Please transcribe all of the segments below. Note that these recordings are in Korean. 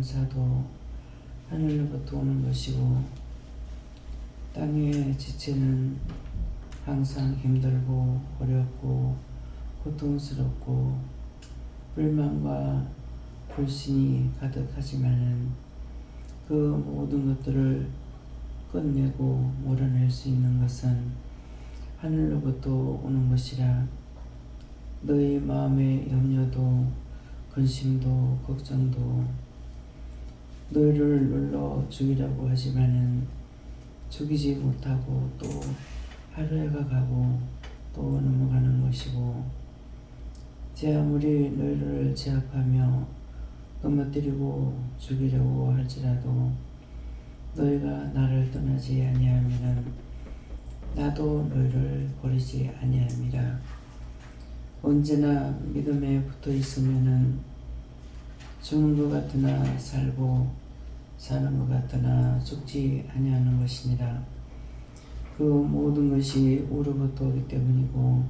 감사도 하늘로부터 오는 것이고, 땅의 지체는 항상 힘들고 어렵고 고통스럽고 불만과 불신이 가득하지만은 그 모든 것들을 끝내고 몰아낼 수 있는 것은 하늘로부터 오는 것이라. 너희 마음의 염려도 근심도 걱정도 너희를 눌러 죽이려고 하지만은 죽이지 못하고 또 하루해가 가고 또 넘어가는 것이고, 제 아무리 너희를 제압하며 넘어뜨리고 죽이려고 할지라도 너희가 나를 떠나지 아니하면은 나도 너희를 버리지 아니함이라. 언제나 믿음에 붙어 있으면은 죽는 것 같으나 살고 사는 것 같으나 죽지 아니하는 것이니라. 그 모든 것이 우로부터 오기 때문이고,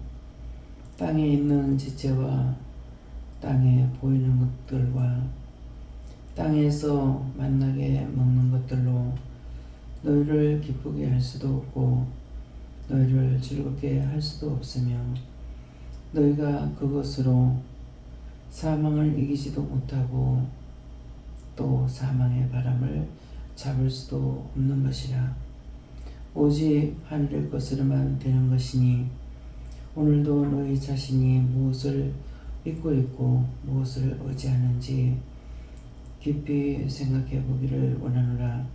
땅에 있는 지체와 땅에 보이는 것들과 땅에서 만나게 먹는 것들로 너희를 기쁘게 할 수도 없고 너희를 즐겁게 할 수도 없으며, 너희가 그것으로 사망을 이기지도 못하고 또 사망의 바람을 잡을 수도 없는 것이라. 오직 하늘의 것으로만 되는 것이니, 오늘도 너희 자신이 무엇을 믿고 있고 무엇을 의지하는지 깊이 생각해 보기를 원하노라.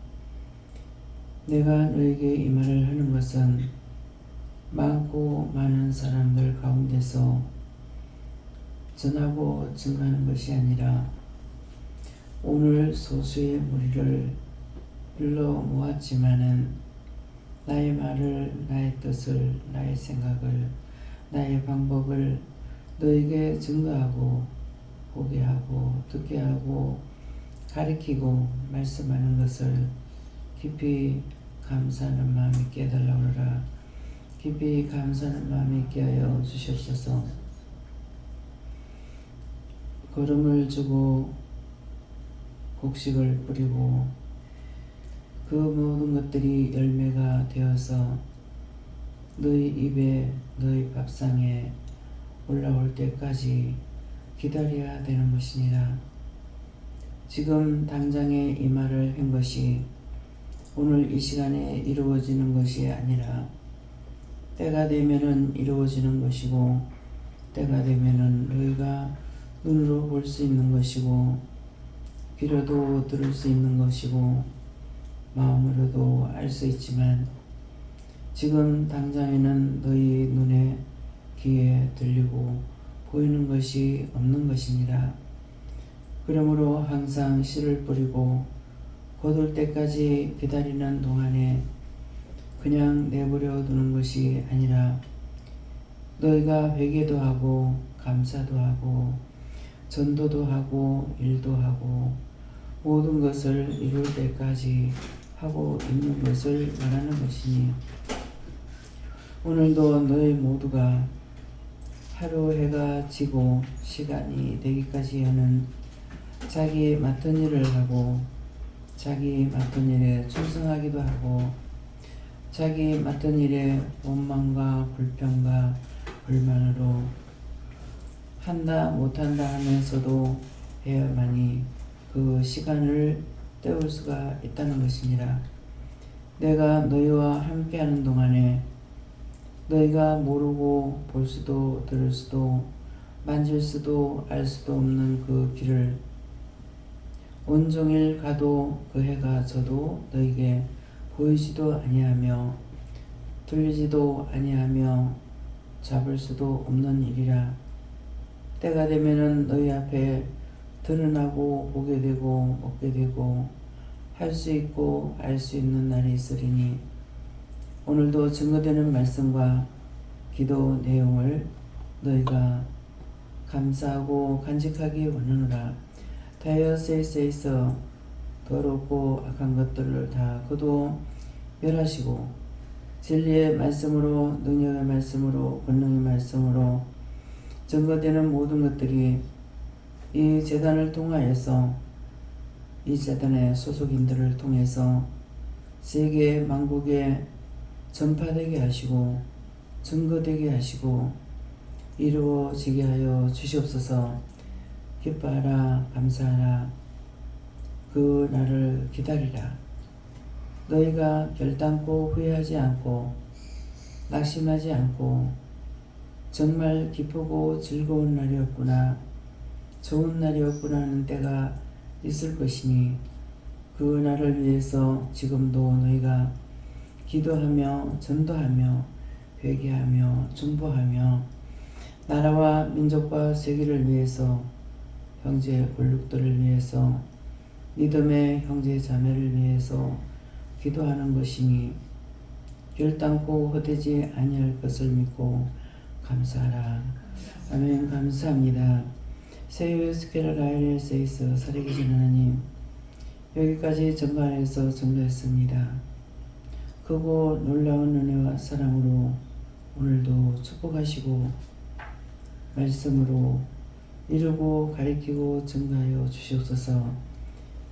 내가 너에게 이 말을 하는 것은 많고 많은 사람들 가운데서 전하고 증거하는 것이 아니라, 오늘 소수의 무리를 불러 모았지만은 나의 말을, 나의 뜻을, 나의 생각을, 나의 방법을 너에게 증거하고 보게 하고 듣게 하고 가르치고 말씀하는 것을 깊이 감사하는 마음이 있게 해달라고 하라. 깊이 감사하는 마음이 있게 하여 주시옵소서. 거름을 주고 곡식을 뿌리고 그 모든 것들이 열매가 되어서 너희 입에 너희 밥상에 올라올 때까지 기다려야 되는 것이니라. 지금 당장에 이 말을 한 것이 오늘 이 시간에 이루어지는 것이 아니라 때가 되면은 이루어지는 것이고, 때가 되면은 너희가 눈으로 볼 수 있는 것이고 귀로도 들을 수 있는 것이고 마음으로도 알 수 있지만, 지금 당장에는 너희 눈에 귀에 들리고 보이는 것이 없는 것이니라. 그러므로 항상 씨를 뿌리고 거둘 때까지 기다리는 동안에 그냥 내버려 두는 것이 아니라, 너희가 회개도 하고 감사도 하고 전도도 하고 일도 하고 모든 것을 이룰 때까지 하고 있는 것을 말하는 것이니, 오늘도 너희 모두가 하루 해가 지고 시간이 되기까지 하는 자기 맡은 일을 하고 자기 맡은 일에 충성하기도 하고 자기 맡은 일에 원망과 불평과 불만으로 한다 못한다 하면서도 해야만이 그 시간을 때울 수가 있다는 것이니라. 내가 너희와 함께하는 동안에 너희가 모르고 볼 수도 들을 수도 만질 수도 알 수도 없는 그 길을 온종일 가도 그 해가 져도 너희에게 보이지도 아니하며 들리지도 아니하며 잡을 수도 없는 일이라. 때가 되면은 너희 앞에 드러나고 보게 되고 먹게 되고 할 수 있고 알 수 있는 날이 있으리니, 오늘도 증거되는 말씀과 기도 내용을 너희가 감사하고 간직하기 원하노라. 다이어세이스에서 더럽고 악한 것들을 다 거두어 멸하시고 진리의 말씀으로 능력의 말씀으로 권능의 말씀으로 증거되는 모든 것들이 이 제단을 통하여서 이 재단의 소속인들을 통해서 세계 만국에 전파되게 하시고 증거되게 하시고 이루어지게 하여 주시옵소서. 기뻐하라 감사하라. 그 날을 기다리라. 너희가 결단코 후회하지 않고 낙심하지 않고 정말 기쁘고 즐거운 날이었구나, 좋은 날이었구나 하는 때가 있을 것이니 그 날을 위해서 지금도 너희가 기도하며 전도하며 회개하며 중보하며 나라와 민족과 세계를 위해서 형제 권력들을 위해서 믿음의 형제 자매를 위해서 기도하는 것이니 결단코 헛되지 아니할 것을 믿고 감사하라. 아멘. 감사합니다. 세유스케라라이레 세이스 살아계신 하나님, 여기까지 전반에서 전도했습니다. 크고 놀라운 은혜와 사랑으로 오늘도 축복하시고 말씀으로 이루고 가리키고 증가하여 주시옵소서.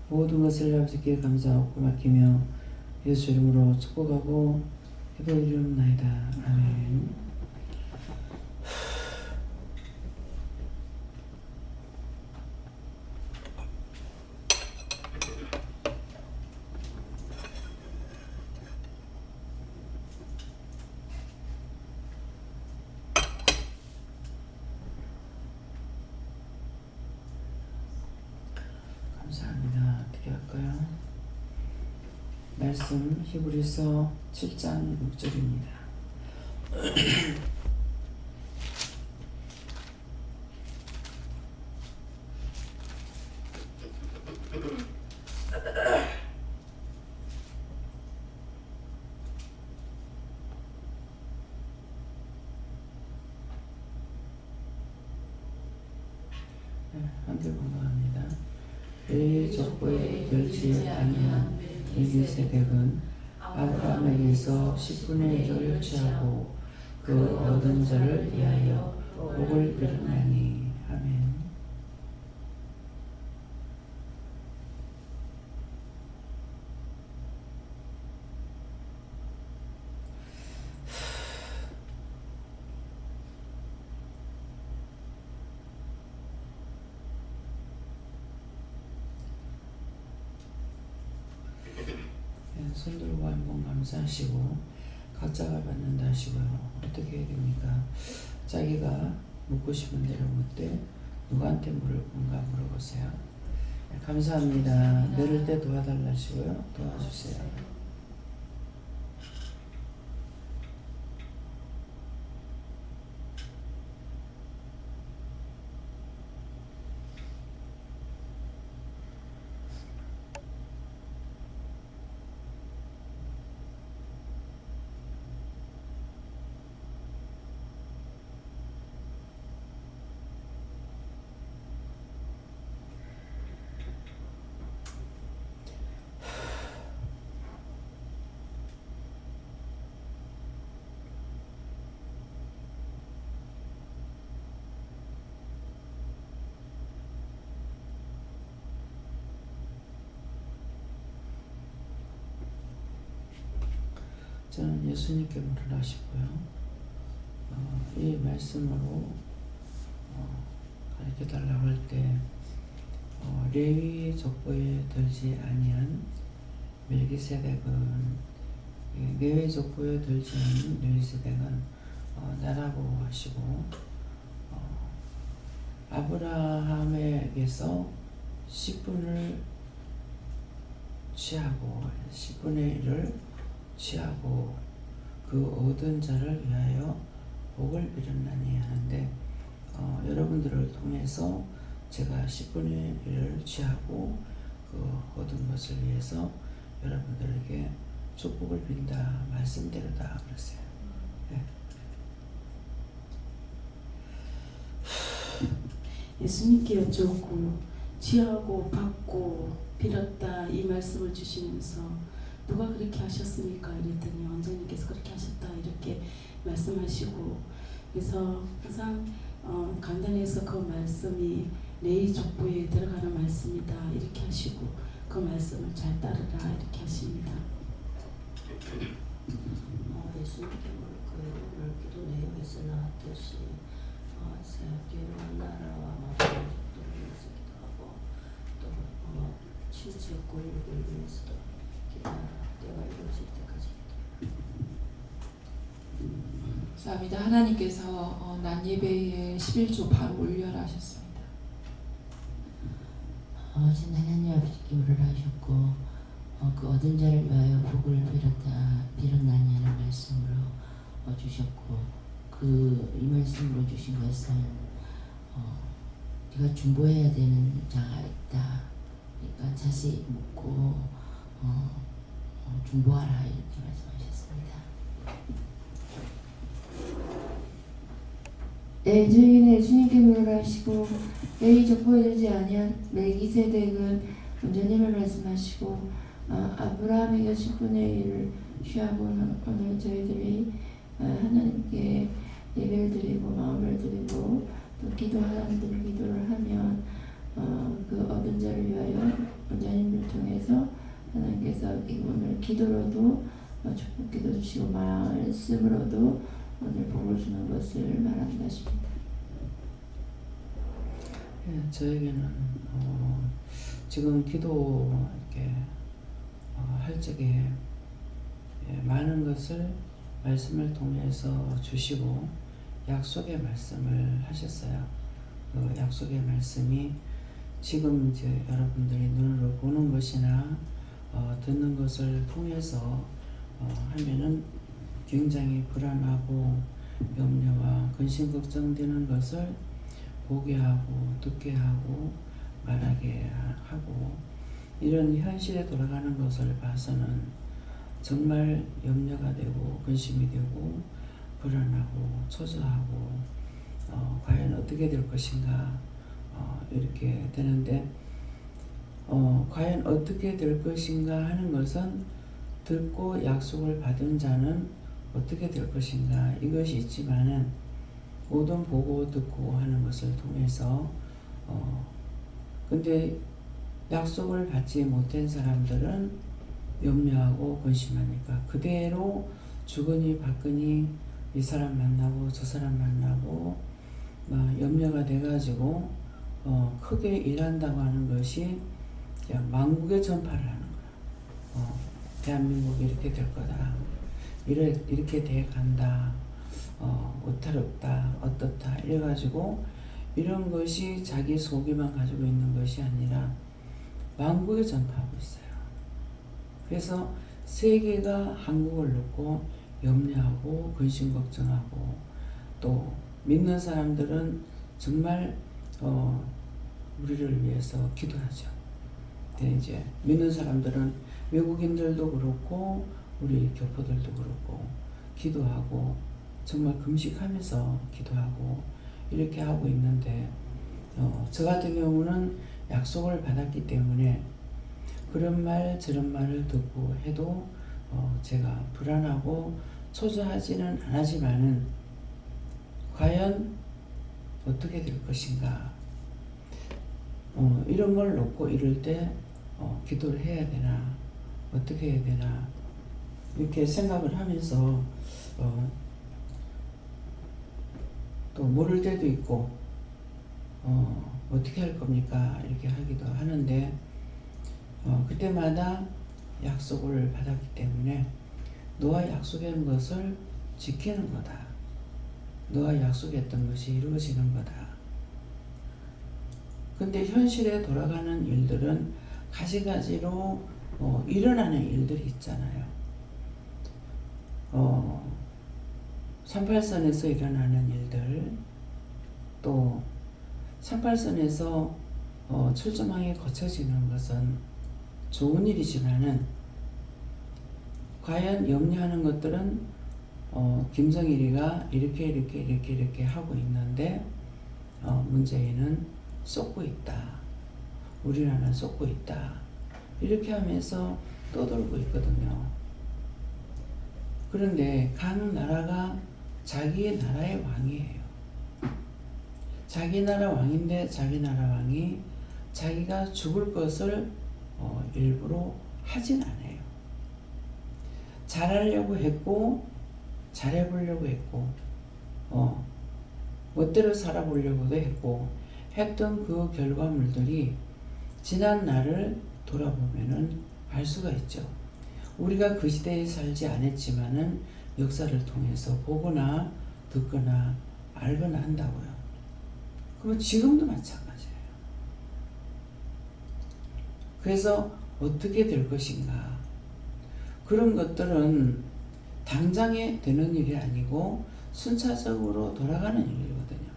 모든 것을 아버지께 감사하고 맡기며 예수 이름으로 축복하고 기도 이름나이다. 아멘. 감사합니다. 어떻게 할까요? 말씀 히브리서 7장 6절입니다. 함께 공부합니다. 이 족보에 들지 아니한 멜기세덱은 아브라함에게서 10분의 1을 취하고 그 얻은 자를 위하여 복을 빌었나니. 아멘. 손 들고 한번 감사하시고 각자가 받는다 하시고요. 어떻게 해야 됩니까? 자기가 묻고 싶은 대로 묻되 누구한테 물을 건가 물어보세요. 감사합니다. 내릴 때 도와달라 하시고요. 도와주세요. 저는 예수님께 물을 하시고요. 이 말씀으로 가르쳐달라고 할 때 레위 족보에 들지 아니한 멜기세덱은 레위 족보에 들지 않은 멜기세덱은 나라고 하시고 아브라함에게서 10분을 취하고 10분의 1을 취하고 그 얻은 자를 위하여 복을 빌었나니 하는데 여러분들을 통해서 제가 10분의 1을 취하고 그 얻은 것을 위해서 여러분들에게 축복을 빈다 말씀대로다 그랬어요. 네. 예수님께 여쭈었고 취하고 받고 빌었다 이 말씀을 주시면서 누가 그렇게 하셨습니까? 이랬더니 원장님께서 그렇게 하셨다 이렇게 말씀하시고, 그래서 항상 간단해서 그 말씀이 레위 족보에 들어가는 말씀이다 이렇게 하시고, 그 그 말씀을 잘 따르라 이렇게 하십니다. 예수님께 그 오늘 기도 내용에서 나왔듯이 새학교와 나라와 모든 것들을 위해서 기도하고 또 친지의 권력을 위해서도 기도하라. 때가 이루어질 때까지 감사합니다. 하나님께서 난 예배에 11조 바로 올려라 하셨습니다. 신 하나님 아버지께 물을 하셨고 그 얻은 자를 위하여 복을 빌었나니라는 말씀으로 주셨고 이 말씀으로 주신 것은 네가 중보해야 되는 자가 있다. 그러니까 자세히 묻고 중보하라 이렇게 말씀하셨습니다. 내 주인은 주님께 물어하시고 내이 족보되지 아니한 멜기세덱은 온전히를 말씀하시고 아브라함에게 10분의 1을 취하고 오늘 저희들이 하나님께 예배를 드리고 마음을 드리고 또 기도하라는 기도를 하면 그 얻은 자를 위하여 원장님을 통해서 하나님께서 오늘 기도로도 축복기도 주시고 말씀으로도 오늘 복을 주는 것을 말한다 싶습니다. 예, 저에게는 지금 기도 이렇게 할 적에 많은 것을 말씀을 통해서 주시고 약속의 말씀을 하셨어요. 그 약속의 말씀이 지금 이제 여러분들이 눈으로 보는 것이나 듣는 것을 통해서 하면은 굉장히 불안하고 염려와 근심 걱정되는 것을 보게 하고 듣게 하고 말하게 하고 이런 현실에 돌아가는 것을 봐서는 정말 염려가 되고 근심이 되고 불안하고 초조하고 과연 어떻게 될 것인가 이렇게 되는데 과연 어떻게 될 것인가 하는 것은 듣고 약속을 받은 자는 어떻게 될 것인가 이것이 있지만은 모든 보고 듣고 하는 것을 통해서 근데 약속을 받지 못한 사람들은 염려하고 근심하니까 그대로 주거니 받거니 이 사람 만나고 저 사람 만나고 염려가 돼가지고 크게 일한다고 하는 것이 그냥 만국에 전파를 하는 거야. 대한민국이 이렇게 될 거다. 이렇게 돼 간다. 어태롭다. 어떻다. 이래가지고 이런 것이 자기 속에만 가지고 있는 것이 아니라 만국에 전파하고 있어요. 그래서 세계가 한국을 놓고 염려하고 근심 걱정하고 또 믿는 사람들은 정말 우리를 위해서 기도하죠. 근데 이제 믿는 사람들은 외국인들도 그렇고 우리 교포들도 그렇고 기도하고 정말 금식하면서 기도하고 이렇게 하고 있는데 저 같은 경우는 약속을 받았기 때문에 그런 말 저런 말을 듣고 해도 제가 불안하고 초조하지는 않지만은 과연 어떻게 될 것인가 이런 걸 놓고 이럴 때 기도를 해야 되나 어떻게 해야 되나 이렇게 생각을 하면서 또 모를 때도 있고 어떻게 할 겁니까 이렇게 하기도 하는데 그때마다 약속을 받았기 때문에 너와 약속한 것을 지키는 거다. 너와 약속했던 것이 이루어지는 거다. 근데 현실에 돌아가는 일들은 가지가지로 일어나는 일들이 있잖아요. 38선에서 일어나는 일들 또 38선에서 철조망이 거쳐지는 것은 좋은 일이지만은 과연 염려하는 것들은 김정일이가 이렇게 하고 있는데 문재인은 쏟고 있다. 우리나라는 쏟고 있다. 이렇게 하면서 떠돌고 있거든요. 그런데 각 나라가 자기 나라의 왕이에요. 자기 나라 왕인데 자기 나라 왕이 자기가 죽을 것을 일부러 하진 않아요. 잘하려고 했고 잘해보려고 했고 멋대로 살아보려고도 했고 했던 그 결과물들이 지난 날을 돌아보면은 알 수가 있죠. 우리가 그 시대에 살지 않았지만은 역사를 통해서 보거나 듣거나 알거나 한다고요. 그러면 지금도 마찬가지예요. 그래서 어떻게 될 것인가? 그런 것들은 당장에 되는 일이 아니고 순차적으로 돌아가는 일이거든요.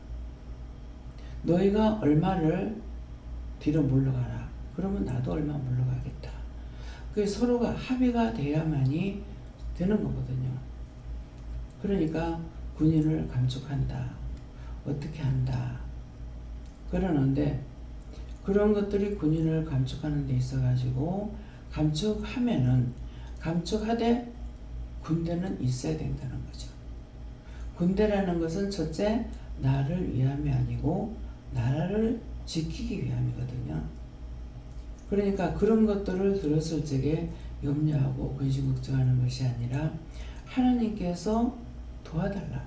너희가 얼마를 뒤로 물러가라. 그러면 나도 얼마 물러가겠다. 그 서로가 합의가 돼야만이 되는 거거든요. 그러니까 군인을 감축한다. 어떻게 한다. 그러는데 그런 것들이 군인을 감축하는 데 있어 가지고 감축하면은 감축하되 군대는 있어야 된다는 거죠. 군대라는 것은 첫째 나를 위함이 아니고 나라를 지키기 위함이거든요. 그러니까 그런 것들을 들었을 적에 염려하고 근심걱정하는 것이 아니라 하나님께서 도와달라고.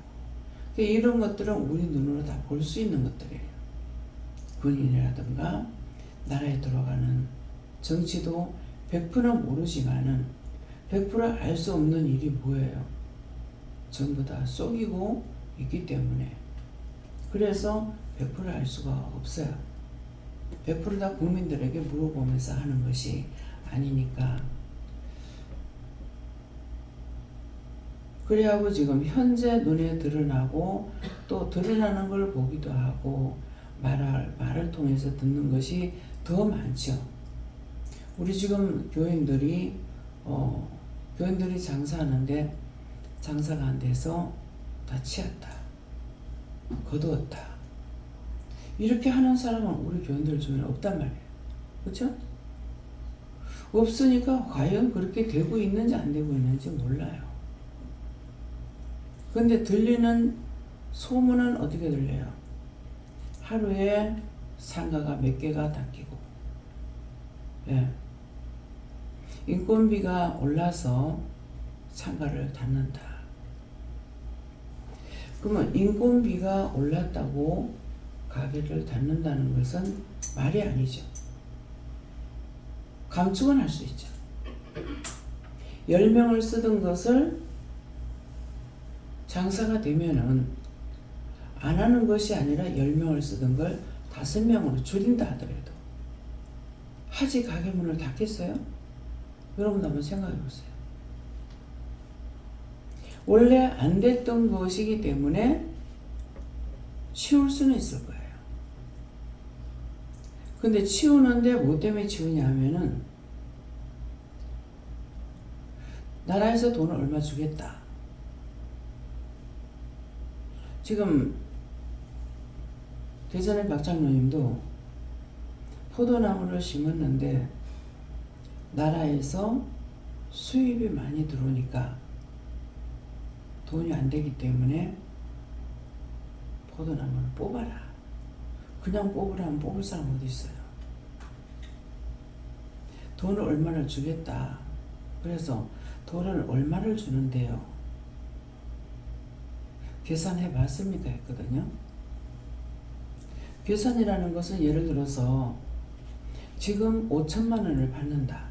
이런 것들은 우리 눈으로 다 볼 수 있는 것들이에요. 군인이라든가 나라에 들어가는 정치도 100% 모르지만은 100% 알 수 없는 일이 뭐예요? 전부 다 속이고 있기 때문에. 그래서 100% 알 수가 없어요. 100% 다 국민들에게 물어보면서 하는 것이 아니니까. 그래하고 지금 현재 눈에 드러나고 또 드러나는 걸 보기도 하고 말을 통해서 듣는 것이 더 많죠. 우리 지금 교인들이 장사하는데 장사가 안 돼서 다 치웠다. 거두었다. 이렇게 하는 사람은 우리 교인들 중에 없단 말이에요. 그렇죠? 없으니까 과연 그렇게 되고 있는지 안 되고 있는지 몰라요. 근데 들리는 소문은 어떻게 들려요? 하루에 상가가 몇 개가 닫히고, 예. 인건비가 올라서 상가를 닫는다. 그러면 인건비가 올랐다고 가게를 닫는다는 것은 말이 아니죠. 감축은 할 수 있죠. 10명을 쓰던 것을 장사가 되면은 안 하는 것이 아니라 10명을 쓰던 걸 5명으로 줄인다 하더라도 하지 가게 문을 닫겠어요? 여러분 한번 생각해 보세요. 원래 안 됐던 것이기 때문에 치울 수는 있을 거예요. 근데 치우는데 뭐 때문에 치우냐 하면은 나라에서 돈을 얼마 주겠다. 지금 대전의 박 장로님도 포도나무를 심었는데 나라에서 수입이 많이 들어오니까 돈이 안 되기 때문에 포도나무를 뽑아라. 그냥 뽑으라면 뽑을 사람 어디 있어요? 돈을 얼마를 주겠다. 그래서 돈을 얼마를 주는데요? 계산해 봤습니까? 했거든요. 계산이라는 것은 예를 들어서 지금 5천만 원을 받는다.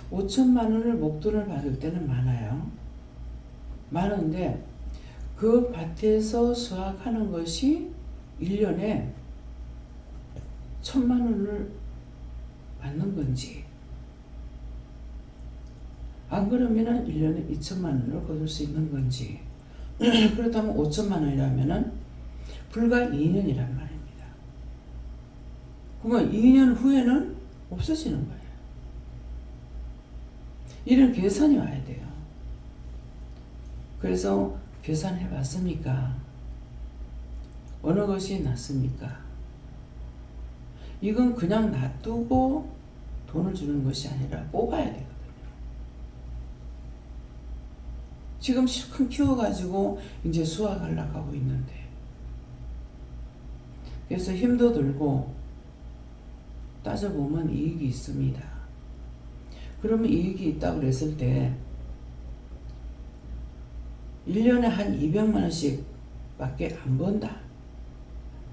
5천만 원을 목돈을 받을 때는 많아요. 많은데 그 밭에서 수확하는 것이 1년에 1,000만 원을 받는 건지 안 그러면은 1년에 2천만 원을 거둘 수 있는 건지 그렇다면 5천만 원이라면은 불과 2년이란 말입니다. 그러면 2년 후에는 없어지는 거예요. 이런 계산이 와야 돼요. 그래서 계산해 봤습니까? 어느 것이 낫습니까? 이건 그냥 놔두고 돈을 주는 것이 아니라 뽑아야 되거든요. 지금 실컷 키워가지고 이제 수확하려고 하고 있는데 그래서 힘도 들고 따져보면 이익이 있습니다. 그러면 이익이 있다고 그랬을 때 1년에 한 200만 원씩 밖에 안 번다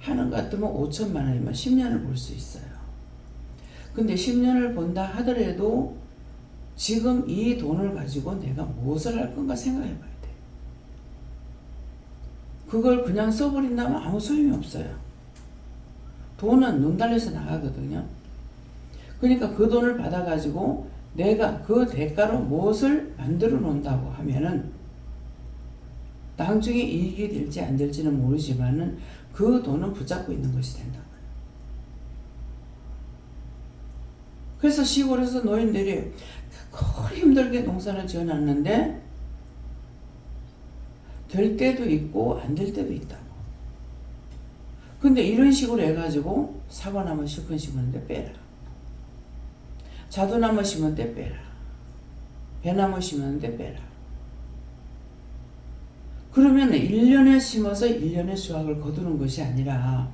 하는 것 같으면 5천만 원이면 10년을 볼 수 있어요. 근데 10년을 번다 하더라도 지금 이 돈을 가지고 내가 무엇을 할 건가 생각해 봐야 돼. 그걸 그냥 써버린다면 아무 소용이 없어요. 돈은 눈 달려서 나가거든요. 그러니까 그 돈을 받아가지고 내가 그 대가로 무엇을 만들어 놓는다고 하면은 나중에 이익이 될지 안 될지는 모르지만은 그 돈은 붙잡고 있는 것이 된다고요. 그래서 시골에서 노인들이 그 힘들게 농사를 지어놨는데 될 때도 있고 안 될 때도 있다고. 근데 이런 식으로 해가지고 사과나무 실컷 심었는데 빼라. 자두나무 심었는데 빼라. 배나무 심었는데 빼라. 그러면 1년에 심어서 1년에 수확을 거두는 것이 아니라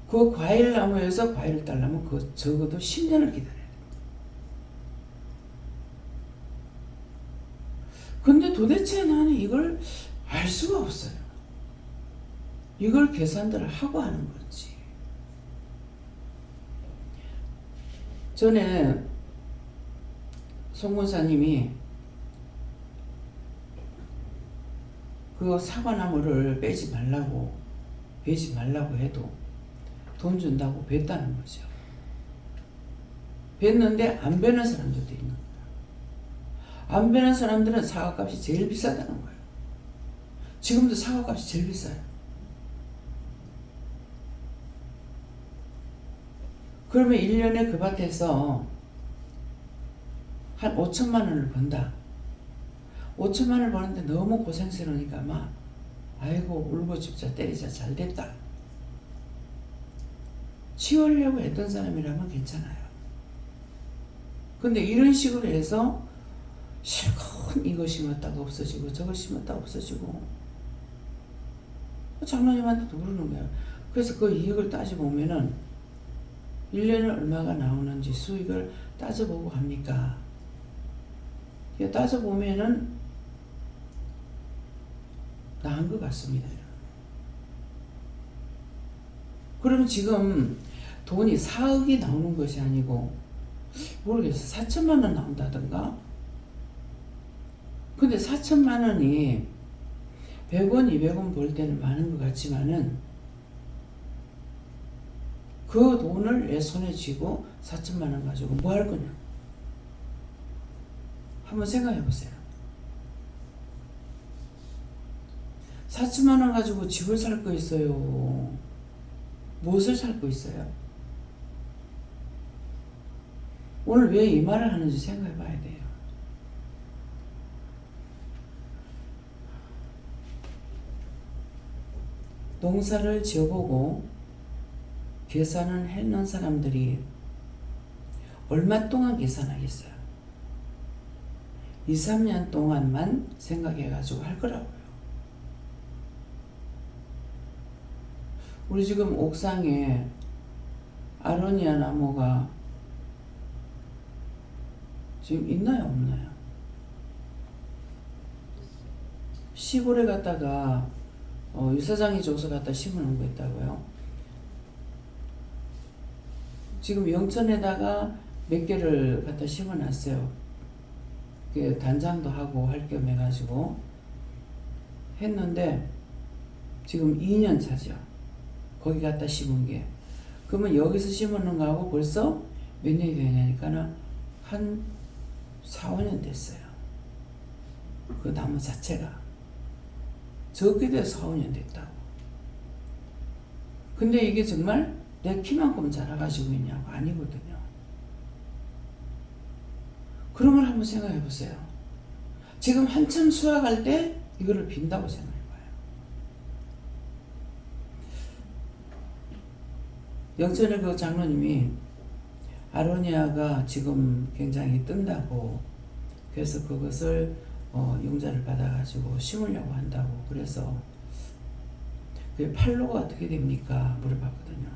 그 과일나무에서 과일을 따려면 그 적어도 10년을 기다려야 돼. 근데 도대체 나는 이걸 알 수가 없어요. 이걸 계산들을 하고 하는 거지. 전에 송군사님이 그 사과나무를 베지 말라고 해도 돈 준다고 뱄다는 거죠. 뱄는데 안 베는 사람들도 있는 거예요. 안 베는 사람들은 사과값이 제일 비싸다는 거예요. 지금도 사과값이 제일 비싸요. 그러면 1년에 그 밭에서 한 5천만 원을 번다. 5천만 원을 버는데 너무 고생스러우니까 막 아이고 울고 죽자 때리자 잘됐다. 치우려고 했던 사람이라면 괜찮아요. 근데 이런 식으로 해서 실컷 이거 심었다가 없어지고 저거 심었다가 없어지고 장로님한테도 그러는 거예요. 그래서 그 이익을 따져보면은 1년에 얼마가 나오는지 수익을 따져보고 합니까? 따져보면은 나은 것 같습니다. 그러면 지금 돈이 4억이 나오는 것이 아니고 모르겠어요. 4천만 원 나온다던가? 근데 4천만 원이 100원, 200원 벌 때는 많은 것 같지만은 그 돈을 내 손에 쥐고 4천만 원 가지고 뭐 할 거냐? 한번 생각해 보세요. 4천만 원 가지고 집을 살 거 있어요. 무엇을 살 거 있어요? 오늘 왜 이 말을 하는지 생각해 봐야 돼요. 농사를 지어보고 계산을 해놓은 사람들이 얼마 동안 계산하겠어요? 2, 3년 동안만 생각해가지고 할 거라고요. 우리 지금 옥상에 아로니아 나무가 지금 있나요, 없나요? 시골에 갔다가 유사장이 줘서 갖다 심어놓은 거 있다고요. 지금 영천에다가 몇 개를 갖다 심어놨어요. 단장도 하고 할 겸 해가지고 했는데 지금 2년 차죠. 거기 갖다 심은 게. 그러면 여기서 심어놓은 거하고 벌써 몇 년이 되냐니까는 한 4, 5년 됐어요. 그 나무 자체가. 적게도 4, 5년 됐다고. 근데 이게 정말 내 키만큼 자라가지고 있냐고? 아니거든요. 그런 걸 한번 생각해 보세요. 지금 한참 수확할 때 이거를 빈다고 생각해 봐요. 영천의 그 장로님이 아로니아가 지금 굉장히 뜬다고 그래서 그것을 용자를 받아가지고 심으려고 한다고 그래서 그 팔로가 어떻게 됩니까? 물어봤거든요.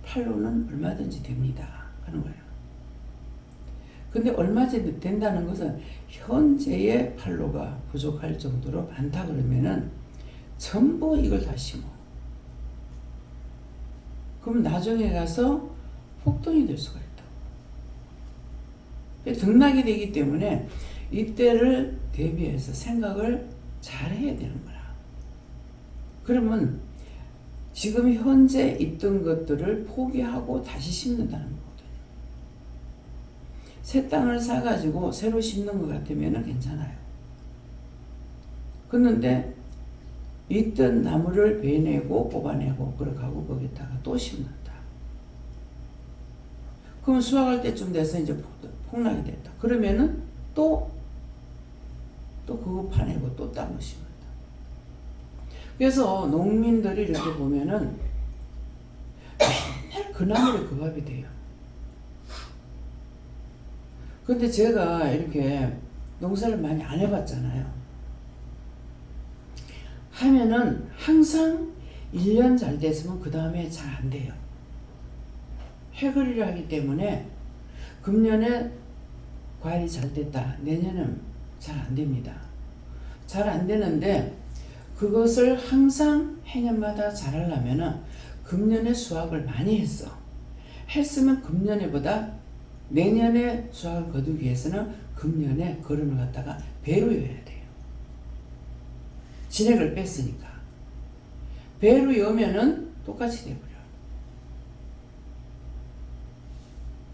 팔로는 얼마든지 됩니다 하는 거예요. 근데 얼마든지 된다는 것은 현재의 팔로가 부족할 정도로 많다 그러면은 전부 이걸 다 심어. 그럼 나중에 가서 폭동이 될 수가 있다. 등락이 되기 때문에 이때를 대비해서 생각을 잘 해야 되는 거라. 그러면 지금 현재 있던 것들을 포기하고 다시 심는다는 거거든요. 새 땅을 사가지고 새로 심는 것 같으면 괜찮아요. 그런데 있던 나무를 베내고 뽑아내고 그렇게 하고 거기다가 또 심는다. 그럼 수확할 때쯤 돼서 이제 폭락이 됐다. 그러면은 또 그거 파내고 또 딴 거 심는다. 그래서 농민들이 이렇게 보면은 맨날 그 나물에 그 밥이 돼요. 근데 제가 이렇게 농사를 많이 안 해봤잖아요. 하면은 항상 1년 잘 됐으면 그 다음에 잘 안 돼요. 해거리를 하기 때문에 금년에 과일이 잘 됐다. 내년은 잘 안 됩니다. 잘 안 되는데 그것을 항상 해년마다 잘 하려면은 금년에 수확을 많이 했어. 했으면 금년에보다 내년에 수확을 거두기 위해서는 금년에 걸음을 갖다가 배로 여야 돼요. 진액을 뺐으니까. 배로 여면은 똑같이 돼버려.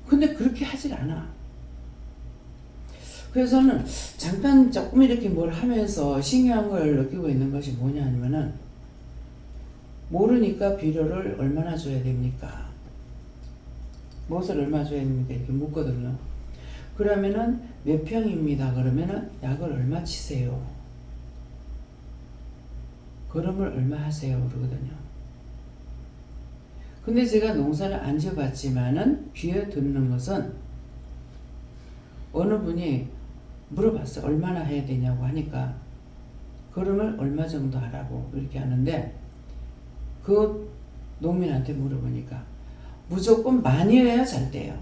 근데 그렇게 하질 않아. 그래서는 잠깐 조금 이렇게 뭘 하면서 신기한 걸 느끼고 있는 것이 뭐냐 하면은 모르니까 비료를 얼마나 줘야 됩니까? 무엇을 얼마 줘야 됩니까? 이렇게 묻거든요. 그러면은 몇 평입니다. 그러면은 약을 얼마 치세요? 걸음을 얼마 하세요? 그러거든요. 근데 제가 농사를 안 지어봤지만은 귀에 듣는 것은 어느 분이 물어봤어요. 얼마나 해야 되냐고 하니까 걸음을 얼마 정도 하라고 이렇게 하는데 그 농민한테 물어보니까 무조건 많이 해야 잘 돼요.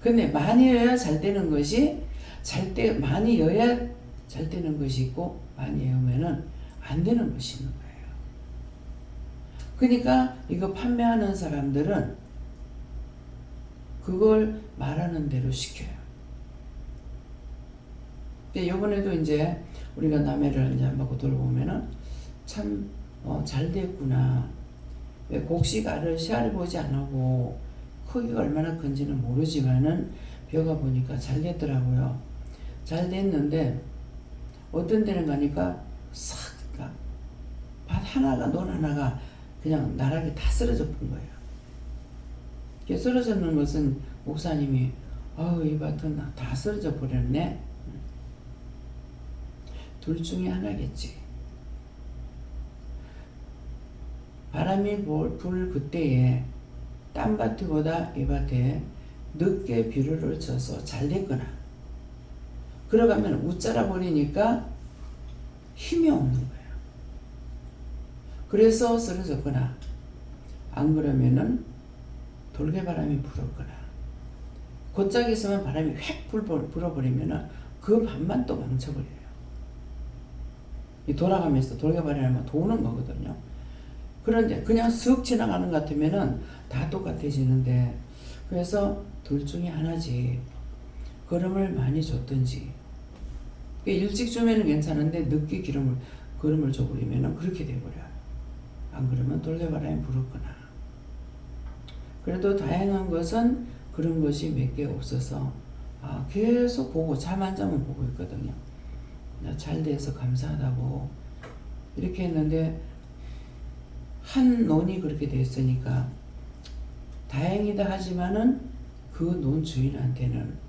근데 많이 해야 잘 되는 것이 많이 여야 잘 되는 것이 있고 많이 해오면은 안 되는 것이 있는 거예요. 그러니까 이거 판매하는 사람들은 그걸 말하는 대로 시켜요. 근데 요번에도 이제 우리가 남해를 이제 한번 돌아보면은 참 잘 됐구나. 왜 곡식알을 씨알을 보지 않고 크기가 얼마나 큰지는 모르지만은 벼가 보니까 잘 됐더라고요. 잘 됐는데 어떤 데는 가니까 싹 밭 하나가 논 하나가 그냥 나락에 다 쓰러져 본 거예요. 이게 쓰러졌는 것은 목사님이 이 밭은 다 쓰러져 버렸네. 둘 중에 하나겠지. 바람이 불 그때에 딴 밭보다 이 밭에 늦게 비료를 쳐서 잘 됐거나 그러가면 웃자라 버리니까 힘이 없는 거예요. 그래서 쓰러졌거나 안 그러면은 돌개바람이 불었거나 곧장 있으면 바람이 휙 불어버리면은 그 밭만 또 망쳐버려요. 돌아가면서 돌개바람이 도는 거거든요. 그런데 그냥 쓱 지나가는 것 같으면은 다 똑같아지는데 그래서 둘 중에 하나지. 걸음을 많이 줬든지 일찍 주면은 괜찮은데 늦게 걸음을 줘버리면은 그렇게 돼버려요. 안 그러면 돌개바람이 불었거나. 그래도 다행한 것은 그런 것이 몇 개 없어서 계속 보고 잠 안 자면 보고 있거든요. 잘 돼서 감사하다고 이렇게 했는데 한 논이 그렇게 됐으니까 다행이다 하지만은 그 논 주인한테는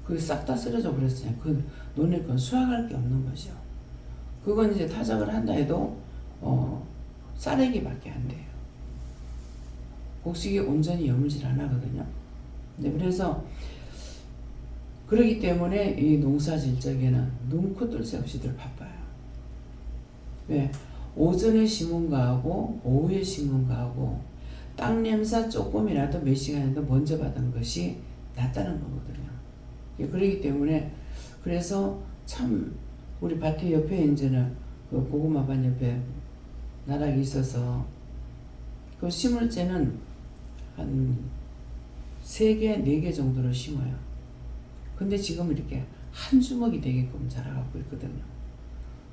그게 싹 다 쓰러져 버렸어요. 그 논에 건 수확할 게 없는 거죠. 그건 이제 타작을 한다 해도 쌀내기밖에 안 돼요. 곡식이 온전히 여물질 안 하거든요. 네, 그래서 그러기 때문에 이 농사질 적에는 눈코 뜰 새 없이들 바빠요. 왜? 오전에 심은 거하고 오후에 심은 거하고 땅 냄새 조금이라도 몇 시간이라도 먼저 받은 것이 낫다는 거거든요. 그렇기 때문에 그래서 참 우리 밭의 옆에 이제는 그 고구마밭 옆에 나락이 있어서 그 심을 때는 한 3개, 4개 정도로 심어요. 근데 지금 이렇게 한 주먹이 되게끔 자라가고 있거든요.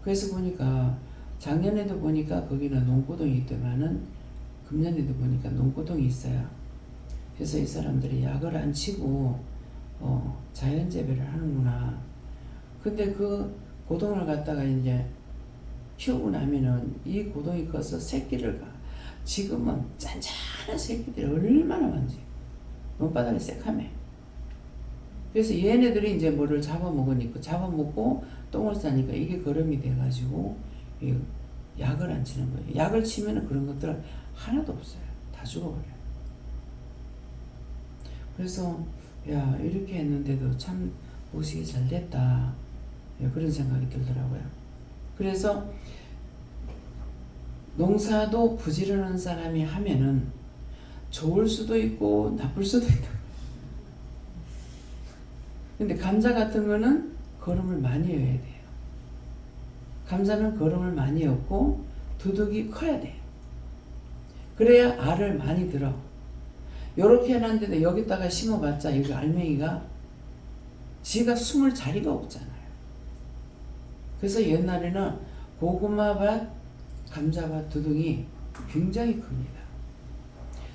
그래서 보니까 작년에도 보니까 거기는 농고동이 있더만은 금년에도 보니까 농고동이 있어요. 그래서 이 사람들이 약을 안 치고 자연재배를 하는구나. 근데 그 고동을 갖다가 이제 키우고 나면은 이 고동이 커서 새끼를 가. 지금은 짠짠한 새끼들이 얼마나 많지. 논바닥이 새카매. 그래서 얘네들이 이제 뭐를 잡아먹으니까 잡아먹고 똥을 싸니까 이게 거름이 돼가지고 약을 안 치는 거예요. 약을 치면은 그런 것들은 하나도 없어요. 다 죽어버려요. 그래서 야 이렇게 했는데도 참 모시기 잘 됐다. 그런 생각이 들더라고요. 그래서 농사도 부지런한 사람이 하면은 좋을 수도 있고 나쁠 수도 있다. 근데 감자 같은 거는 거름을 많이 해야 돼요. 감자는 거름을 많이 얹고 두둑이 커야 돼요. 그래야 알을 많이 들어. 요렇게 해놨는데 여기다가 심어봤자 여기 알맹이가 지가 숨을 자리가 없잖아요. 그래서 옛날에는 고구마밭, 감자밭, 두둥이 굉장히 큽니다.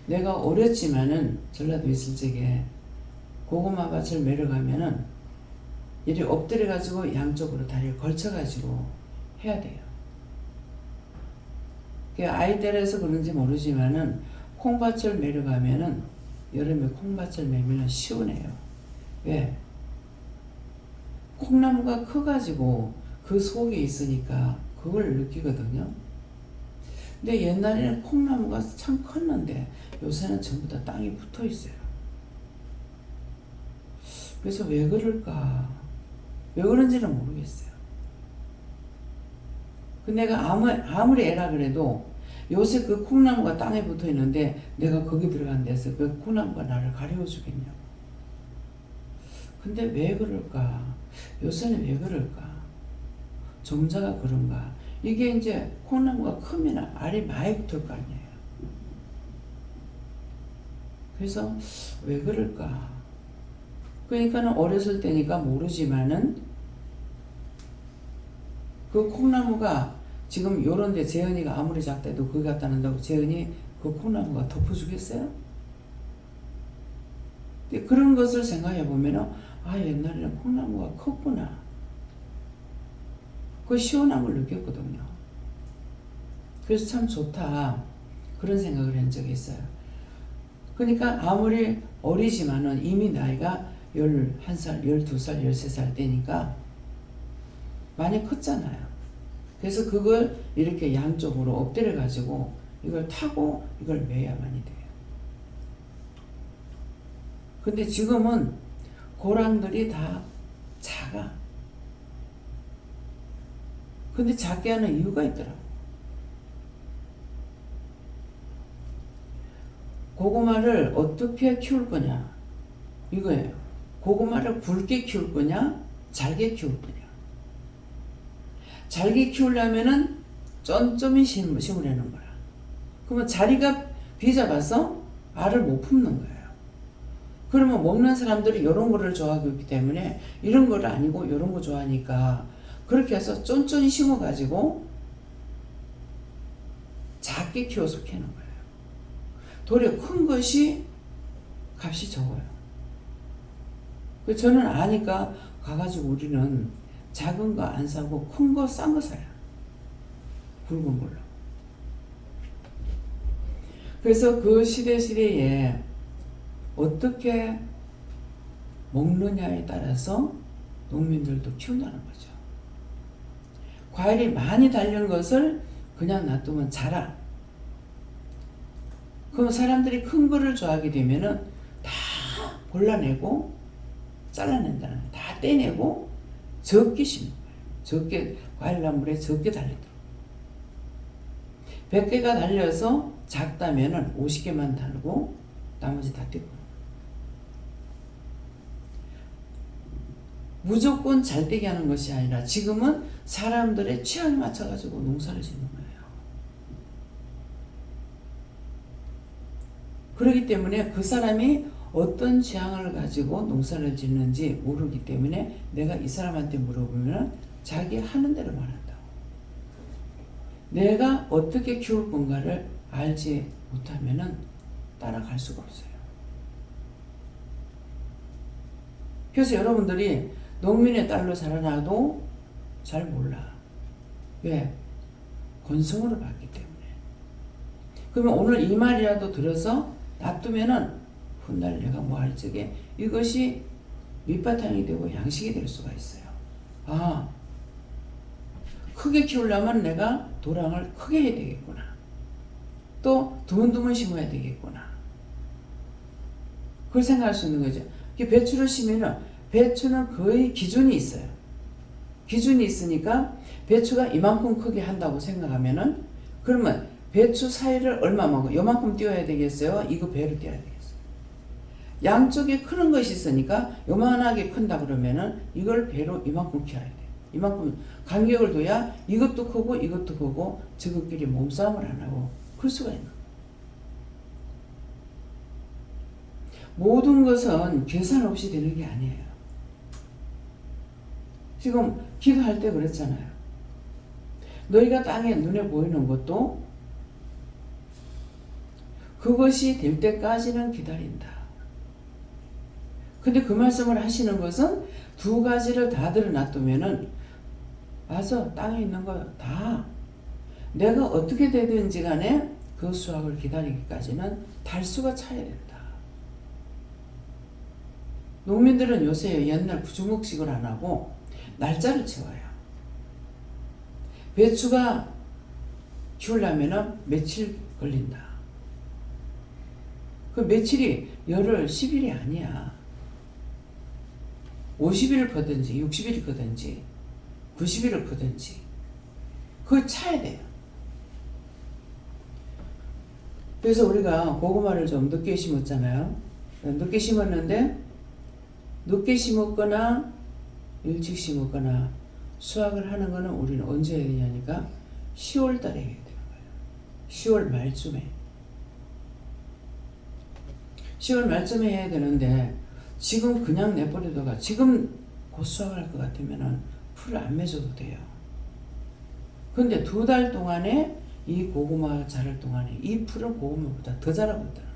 내가 어렸지만은 전라도 있을 적에 고구마밭을 매러 가면은 이리 엎드려 가지고 양쪽으로 다리를 걸쳐 가지고 해야 돼요. 아이 때라서 그런지 모르지만은 콩밭을 매러 가면은 여름에 콩밭을 매면은 시원해요. 왜? 콩나무가 커가지고 그 속에 있으니까 그걸 느끼거든요. 근데 옛날에는 콩나무가 참 컸는데 요새는 전부 다 땅이 붙어 있어요. 그래서 왜 그럴까? 왜 그런지는 모르겠어요. 근데 내가 아무리 애라 그래도 요새 그 콩나무가 땅에 붙어 있는데 내가 거기 들어간 데서 그 콩나무가 나를 가려주겠냐고. 근데 왜 그럴까? 요새는 왜 그럴까? 종자가 그런가? 이게 이제 콩나무가 크면 알이 많이 붙을 거 아니에요. 그래서 왜 그럴까? 그러니까는 어렸을 때니까 모르지만은 그 콩나무가 지금 요런데 재은이가 아무리 작대도 그거 갖다 놓는다고 재은이 그 콩나무가 덮어주겠어요? 그런 것을 생각해 보면은 아 옛날에는 콩나무가 컸구나. 그 시원함을 느꼈거든요. 그래서 참 좋다. 그런 생각을 한 적이 있어요. 그러니까 아무리 어리지만은 이미 나이가 11살, 12살, 13살 때니까 많이 컸잖아요. 그래서 그걸 이렇게 양쪽으로 엎드려 가지고 이걸 타고 이걸 매야만이 돼요. 근데 지금은 고랑들이 다 작아. 근데 작게 하는 이유가 있더라고. 고구마를 어떻게 키울 거냐 이거예요. 고구마를 굵게 키울 거냐 잘게 키울 거냐. 잘게 키우려면은 쫀쫀히 심으려는 거라. 그러면 자리가 비잡아서 알을 못 품는 거예요. 그러면 먹는 사람들이 이런 거를 좋아하기 때문에 이런 거를 아니고 이런 거 좋아하니까 그렇게 해서 쫀쫀히 심어가지고 작게 키워서 캐는 거예요. 도리어 큰 것이 값이 적어요. 저는 아니까 가가지고 우리는 작은 거 안 사고 큰 거 싼 거 사요. 굵은 걸로. 그래서 그 시대에 어떻게 먹느냐에 따라서 농민들도 키운다는 거죠. 과일이 많이 달린 것을 그냥 놔두면 자라. 그럼 사람들이 큰 거를 좋아하게 되면은 다 골라내고 잘라낸다는 거예요. 다 떼내고 적게 심는 거예요. 적게 과일나물에 적게 달리도록. 100개가 달려서 작다면은 50개만 달고 나머지 다 떼고. 무조건 잘 되게 하는 것이 아니라 지금은 사람들의 취향에 맞춰가지고 농사를 짓는 거예요. 그렇기 때문에 그 사람이 어떤 취향을 가지고 농사를 짓는지 모르기 때문에 내가 이 사람한테 물어보면 자기 하는 대로 말한다고. 내가 어떻게 키울 건가를 알지 못하면 따라갈 수가 없어요. 그래서 여러분들이 농민의 딸로 자라나도 잘 몰라. 왜? 권성으로 봤기 때문에. 그러면 오늘 이 말이라도 들어서 놔두면은 훗날 내가 뭐 할 적에 이것이 밑바탕이 되고 양식이 될 수가 있어요. 아, 크게 키우려면 내가 도랑을 크게 해야 되겠구나. 또 드문드문 심어야 되겠구나. 그걸 생각할 수 있는 거죠. 배추를 심으면 배추는 거의 기준이 있어요. 기준이 있으니까 배추가 이만큼 크게 한다고 생각하면은 그러면 배추 사이를 얼마만큼 요만큼 띄워야 되겠어요? 이거 배로 띄워야 되겠어요? 양쪽에 크는 것이 있으니까 요만하게 큰다 그러면은 이걸 배로 이만큼 키워야 돼. 이만큼 간격을 둬야 이것도 크고 이것도 크고 저것끼리 몸싸움을 안 하고 그럴 수가 있는 거예요. 모든 것은 계산 없이 되는 게 아니에요. 지금 기도할 때 그랬잖아요. 너희가 땅에 눈에 보이는 것도 그것이 될 때까지는 기다린다. 근데 그 말씀을 하시는 것은 두 가지를 다 들어놔두면은 맞아, 땅에 있는 거 다 내가 어떻게 되든지 간에 그 수확을 기다리기까지는 달수가 차야 된다. 농민들은 요새 옛날 주목식을 안 하고 날짜를 채워요. 배추가 키우려면 며칠 걸린다. 그 며칠이 열흘, 10일이 아니야. 50일을 거든지 60일을 거든지 90일을 거든지 그걸 차야 돼요. 그래서 우리가 고구마를 좀 늦게 심었잖아요. 늦게 심었는데 늦게 심었거나 일찍 심었거나 수확을 하는 거는 우리는 언제 해야 되냐니까 10월 달에 해야 되는 거예요. 10월 말쯤에. 10월 말쯤에 해야 되는데 지금 그냥 내버려둬가 지금 곧 수확할 것 같으면은 풀을 안 맺어도 돼요. 근데 2달 동안에 이 고구마 자랄 동안에 이 풀은 고구마보다 더 자라고 있다는 거죠.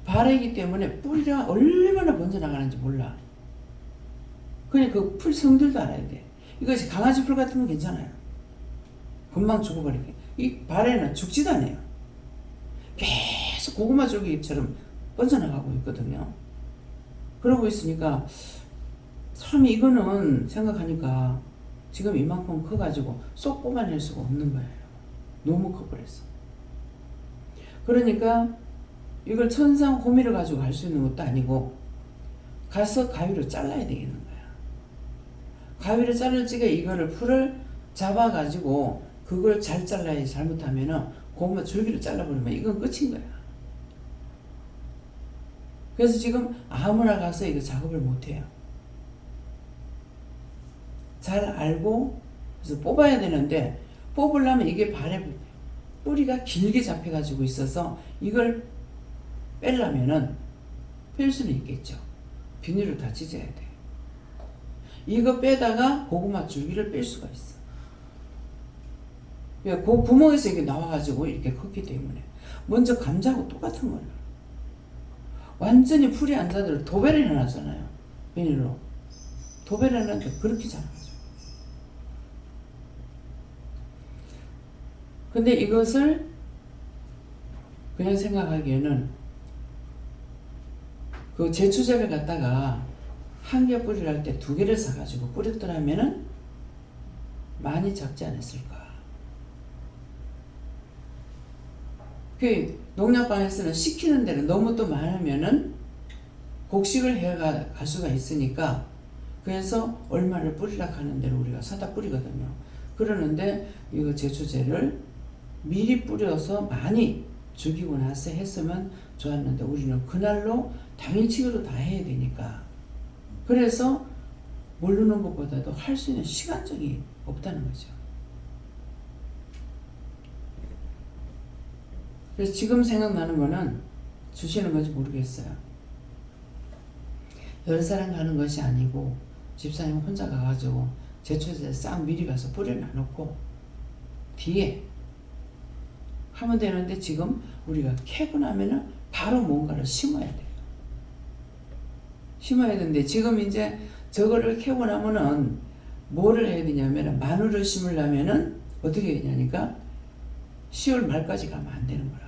발이기 때문에 뿌리가 얼마나 번져 나가는지 몰라. 그냥 그 풀 성질도 알아야 돼. 이것이 강아지 풀 같으면 괜찮아요. 금방 죽어버리게. 이 발에는 죽지도 않아요. 계속 고구마 줄기처럼 뻗어나가고 있거든요. 그러고 있으니까 사람이 이거는 생각하니까 지금 이만큼 커가지고 쏙 뽑아낼 수가 없는 거예요. 너무 커버렸어. 그러니까 이걸 천상 호미를 가지고 할 수 있는 것도 아니고 가서 가위로 잘라야 되겠는 거야. 가위로 자를 적에 이거를 풀을 잡아가지고 그걸 잘 잘라야지. 잘못하면은 고구마 줄기를 잘라버리면 이건 끝인 거야. 그래서 지금 아무나 가서 이거 작업을 못해요. 잘 알고 그래서 뽑아야 되는데 뽑으려면 이게 발에 뿌리가 길게 잡혀가지고 있어서 이걸 빼려면은 뺄 수는 있겠죠. 비닐을 다 찢어야 돼. 이거 빼다가 고구마 줄기를 뺄 수가 있어. 그 구멍에서 이게 나와가지고 이렇게 컸기 때문에 먼저 감자하고 똑같은 거예요. 완전히 풀이 안 자들 도배를 해놨잖아요. 비닐로. 도배를 해놨는데 그렇게 자라가지고. 근데 이것을 그냥 생각하기에는 그 제초제를 갖다가 한 개 뿌리를 할 때 2개를 사가지고 뿌렸더라면은 많이 잡지 않았을까. 그 농약방에서는 시키는 대로 너무 또 많으면은 곡식을 해갈 수가 있으니까 그래서 얼마를 뿌리라 하는 대로 우리가 사다 뿌리거든요. 그러는데 이거 제초제를 미리 뿌려서 많이 죽이고 나서 했으면 좋았는데 우리는 그날로 당일치기로 다 해야 되니까 그래서 모르는 것보다도 할 수 있는 시간적이 없다는 거죠. 그래서 지금 생각나는 거는 주시는 건지 모르겠어요. 여러 사람 가는 것이 아니고 집사님 혼자 가가지고 제초제 싹 미리 가서 뿌려놔놓고 뒤에 하면 되는데 지금 우리가 캐고 나면은 바로 뭔가를 심어야 돼요. 심어야 되는데 지금 이제 저거를 캐고 나면은 뭐를 해야 되냐면 마늘을 심으려면은 어떻게 해야 되냐니까 10월 말까지 가면 안 되는 거라.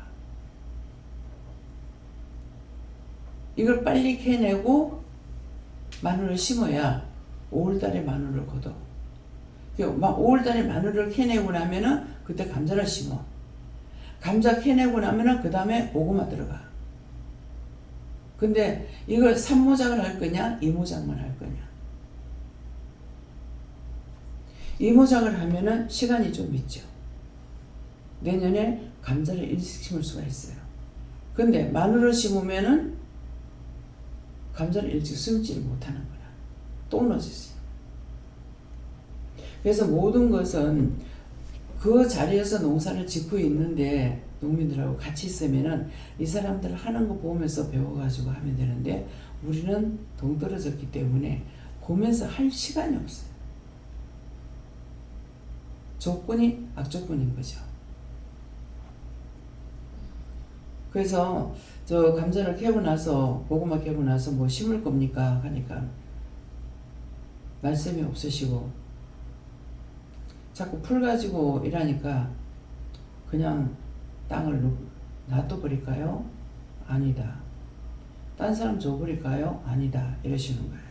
이걸 빨리 캐내고 마늘을 심어야 5월달에 마늘을 거둬. 5월달에 마늘을 캐내고 나면은 그때 감자를 심어. 감자 캐내고 나면은 그 다음에 고구마 들어가. 근데 이걸 산모작을 할 거냐, 이모작만 할 거냐. 이모작을 하면은 시간이 좀 있죠. 내년에 감자를 일찍 심을 수가 있어요. 근데 마늘을 심으면은 감자를 일찍 심지를 못하는 거라. 또 늦었어요. 그래서 모든 것은 그 자리에서 농사를 짓고 있는데 농민들하고 같이 있으면은 이 사람들 하는 거 보면서 배워가지고 하면 되는데 우리는 동떨어졌기 때문에 보면서 할 시간이 없어요. 조건이 악조건인 거죠. 그래서 저 감자를 캐고 나서 고구마 캐고 나서 뭐 심을 겁니까 하니까 말씀이 없으시고 자꾸 풀 가지고 일하니까 그냥 땅을 놔둬버릴까요? 아니다. 딴 사람 줘버릴까요? 아니다. 이러시는 거예요.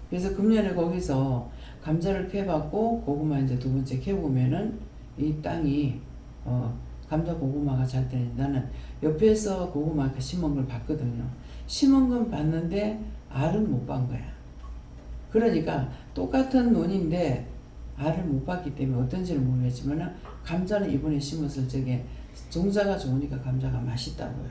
그래서 금년에 거기서 감자를 캐봤고 고구마 이제 두 번째 캐보면은 이 땅이 감자 고구마가 잘 되는 나는 옆에서 고구마 심은 걸 봤거든요. 심은 건 봤는데 알은 못 본 거야. 그러니까 똑같은 논인데 알을 못 봤기 때문에 어떤지는 모르겠지만 감자는 이번에 심었을 적에 종자가 좋으니까 감자가 맛있다고요.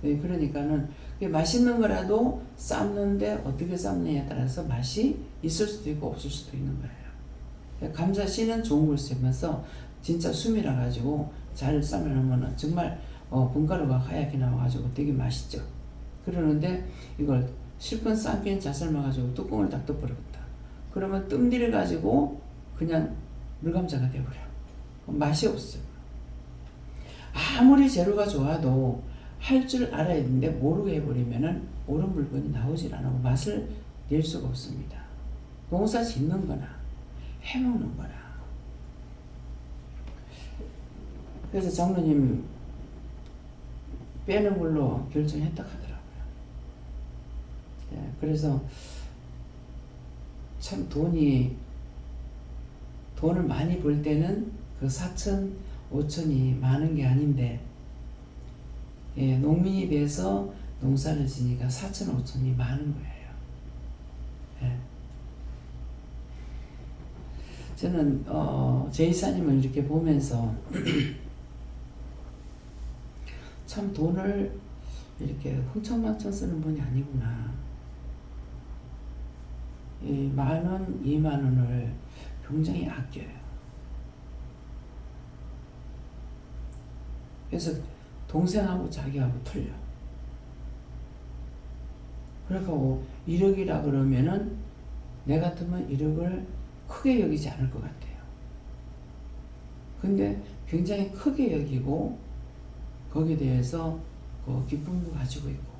그러니까는 맛있는 거라도 삶는데 어떻게 삶느냐에 따라서 맛이 있을 수도 있고 없을 수도 있는 거예요. 감자 씨는 좋은 걸 쓰면서 진짜 숨이라 가지고 잘 삶아놓으면 정말 분가루가 하얗게 나와가지고 되게 맛있죠. 그러는데 이걸 실컷 삶기는 잘 삶아가지고 뚜껑을 딱 덮어버렸다. 그러면 뜸들여 가지고 그냥 물감자가 돼버려. 맛이 없어요. 아무리 재료가 좋아도 할 줄 알아야 되는데 모르게 해버리면은 옳은 물건이 나오질 않고 맛을 낼 수가 없습니다. 농사 짓는 거나 해먹는 거나. 그래서 장로님 빼는 걸로 결정했다 하더라고요. 네, 그래서 참 돈을 많이 벌 때는 그 4천, 5천이 많은 게 아닌데 예, 농민이 돼서 농사를 지니까 4천, 5천이 많은 거예요. 예. 저는 제 이사님을 이렇게 보면서 참 돈을 이렇게 흥청망청 쓰는 분이 아니구나. 이 10,000원, 20,000원을 굉장히 아껴요. 그래서 동생하고 자기하고 틀려. 그러니까 1억이라 그러면은 내 같으면 1억을 크게 여기지 않을 것 같아요. 근데 굉장히 크게 여기고 거기에 대해서 그 기쁨도 가지고 있고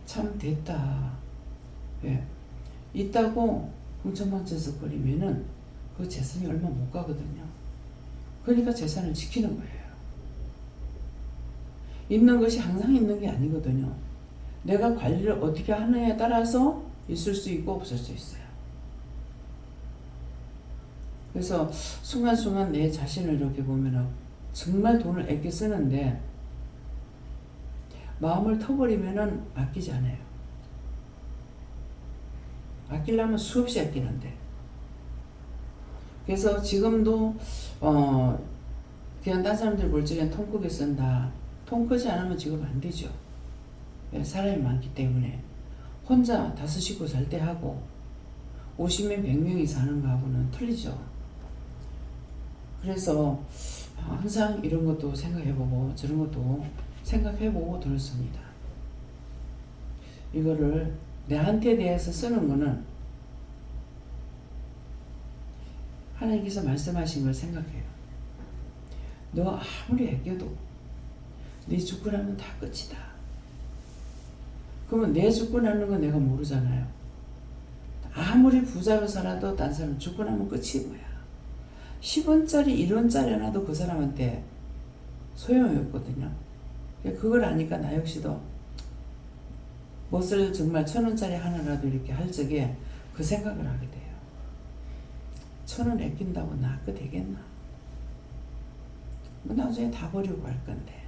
참 됐다. 예. 있다고 흥청망청해서 버리면은 그 재산이 얼마 못 가거든요. 그러니까 재산을 지키는 거예요. 있는 것이 항상 있는 게 아니거든요. 내가 관리를 어떻게 하느냐에 따라서 있을 수 있고 없을 수 있어요. 그래서 순간순간 내 자신을 이렇게 보면 정말 돈을 아껴 쓰는데 마음을 터버리면 아끼지 않아요. 아끼려면 수없이 아끼는데 그래서 지금도 그냥 딴 사람들 볼 적엔 통 크게 쓴다. 통 크지 않으면 지금 안 되죠. 사람이 많기 때문에. 혼자 5식구 살 때 하고 50명 100명이 사는 거하고는 틀리죠. 그래서 항상 이런 것도 생각해보고 저런 것도 생각해보고 돈을 씁니다. 이거를 내한테 대해서 쓰는 거는 하나님께서 말씀하신 걸 생각해요. 너 아무리 아껴도 네 죽고 나면 다 끝이다. 그러면 내 죽고 나는 건 내가 모르잖아요. 아무리 부자로 살아도 딴 사람 죽고 나면 끝이 뭐야. 10원짜리 1원짜리 하나도 그 사람한테 소용이 없거든요. 그걸 아니까 나 역시도 무엇을 정말 1,000원짜리 하나라도 이렇게 할 적에 그 생각을 하게 돼요. 1,000원 아낀다고 나 그 되겠나? 뭐 나중에 다 버리고 갈 건데.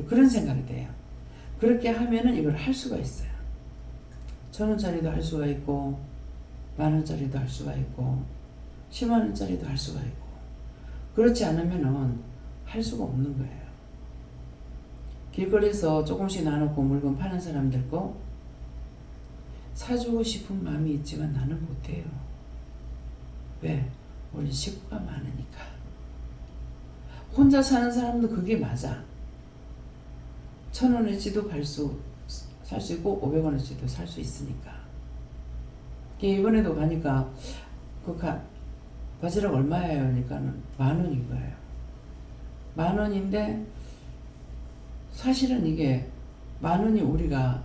그런 생각이 돼요. 그렇게 하면은 이걸 할 수가 있어요. 1,000원짜리도 할 수가 있고 10,000원짜리도 할 수가 있고 100,000원짜리도 할 수가 있고 그렇지 않으면은 할 수가 없는 거예요. 길거리에서 조금씩 나눠고 물건 파는 사람들 거 사주고 싶은 마음이 있지만 나는 못해요. 왜? 우리 식구가 많으니까. 혼자 사는 사람도 그게 맞아. 1,000원어치도 살 수 있고 500원어치도 살 수 있으니까. 이번에도 가니까 바지락 얼마예요? 그러니까는 10,000원인 거예요. 10,000원인데 사실은 이게 10,000원이 우리가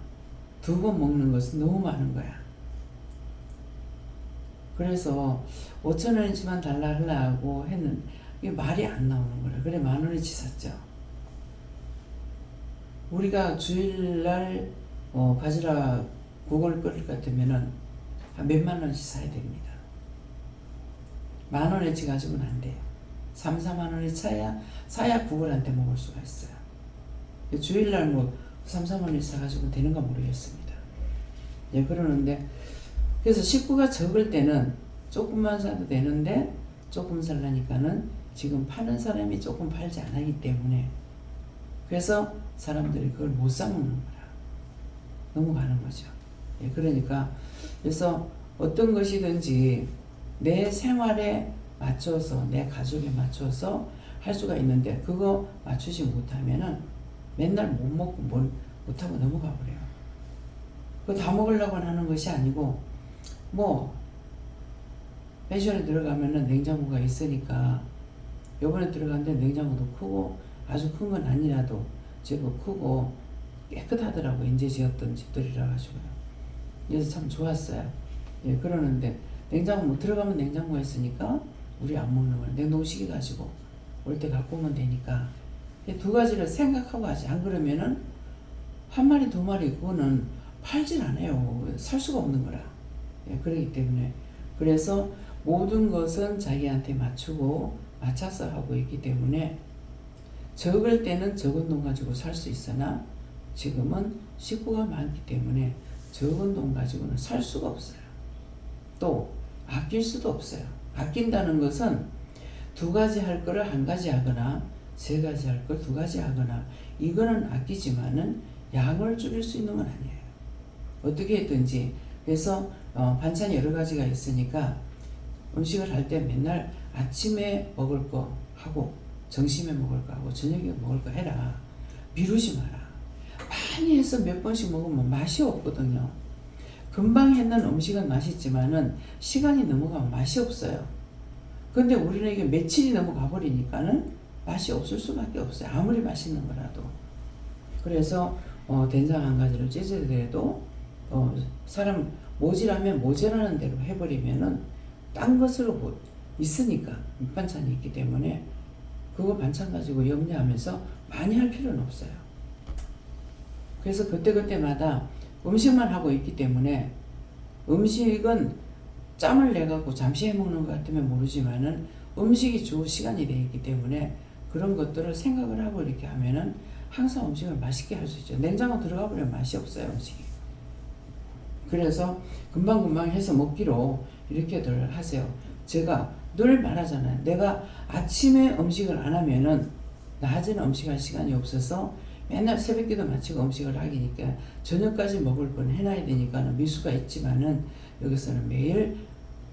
2번 먹는 것은 너무 많은 거야. 그래서 5,000원이지만 달라 하려고 했는데 이게 말이 안 나오는 거야. 그래 10,000원어치 샀죠. 우리가 주일날 바지락 국을 끓일 것 같으면은 한 몇만 원씩 사야 됩니다. 10,000원어치 가지고는 안 돼요. 3, 4만 원이 사야 국을 한 대 먹을 수가 있어요. 주일날 뭐 3, 4만 원 사가지고 되는가 모르겠습니다. 예, 그러는데 그래서 식구가 적을 때는 조금만 사도 되는데 조금 살라니까는 지금 파는 사람이 조금 팔지 않았기 때문에 그래서 사람들이 그걸 못 사먹는 거라. 넘어가는 거죠. 예, 그러니까 그래서 어떤 것이든지 내 생활에 맞춰서 내 가족에 맞춰서 할 수가 있는데 그거 맞추지 못하면은 맨날 못 먹고 못하고 넘어가 버려요. 그거 다 먹으려고 하는 것이 아니고 뭐 펜션에 들어가면은 냉장고가 있으니까 요번에 들어갔는데 냉장고도 크고 아주 큰 건 아니라도 제법 크고 깨끗하더라고. 인제 지었던 집들이라 가지고요. 그래서 참 좋았어요. 예, 그러는데 냉장고 못 들어가면 냉장고가 있으니까 우리 안 먹는 걸 냉동시계 가지고 올 때 갖고 오면 되니까 두 가지를 생각하고 하지. 안 그러면은 한 마리 두 마리 그거는 팔질 않아요. 살 수가 없는 거라. 예, 그렇기 때문에 그래서 모든 것은 자기한테 맞추고 맞춰서 하고 있기 때문에 적을 때는 적은 돈 가지고 살 수 있으나 지금은 식구가 많기 때문에 적은 돈 가지고는 살 수가 없어요. 또 아낄 수도 없어요. 아낀다는 것은 2가지 할 거를 1가지 하거나 3가지 할 걸 2가지 하거나 이거는 아끼지만은 양을 줄일 수 있는 건 아니에요. 어떻게 했든지 그래서 반찬이 여러 가지가 있으니까 음식을 할 때 맨날 아침에 먹을 거 하고 점심에 먹을 거 하고 저녁에 먹을 거 해라. 미루지 마라. 많이 해서 몇 번씩 먹으면 맛이 없거든요. 금방 했는 음식은 맛있지만은 시간이 넘어가면 맛이 없어요. 근데 우리는 이게 며칠이 넘어가 버리니까는 맛이 없을 수밖에 없어요. 아무리 맛있는 거라도. 그래서 된장 1가지를 찢어더라도 사람 모자라면 모자라는 대로 해버리면은 딴 것으로 뭐 있으니까 밑반찬이 있기 때문에 그거 반찬 가지고 염려하면서 많이 할 필요는 없어요. 그래서 그때그때마다 음식만 하고 있기 때문에 음식은 짬을 내갖고 잠시 해먹는 것 같으면 모르지만은 음식이 주 시간이 되어 있기 때문에 그런 것들을 생각을 하고 이렇게 하면은 항상 음식을 맛있게 할 수 있죠. 냉장고 들어가 버리면 맛이 없어요, 음식이. 그래서 금방금방 해서 먹기로 이렇게들 하세요. 제가 늘 말하잖아요. 내가 아침에 음식을 안 하면은 낮에는 음식할 시간이 없어서 맨날 새벽기도 마치고 음식을 하기니까 저녁까지 먹을 건 해놔야 되니까 미수가 있지만은 여기서는 매일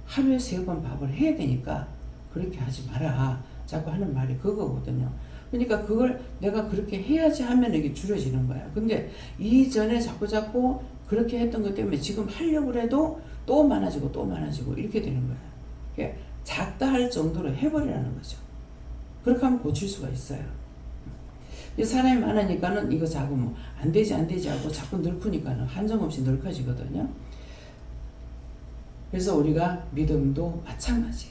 하루에 3번 밥을 해야 되니까 그렇게 하지 마라. 자꾸 하는 말이 그거거든요. 그러니까 그걸 내가 그렇게 해야지 하면 이게 줄여지는 거야. 근데 이전에 자꾸 그렇게 했던 것 때문에 지금 하려고 해도 또 많아지고 이렇게 되는 거야. 그러니까 작다 할 정도로 해버리라는 거죠. 그렇게 하면 고칠 수가 있어요. 사람이 많으니까는 이거 자꾸 뭐 안 되지 하고 자꾸 늙으니까는 한정없이 늙어지거든요. 그래서 우리가 믿음도 마찬가지.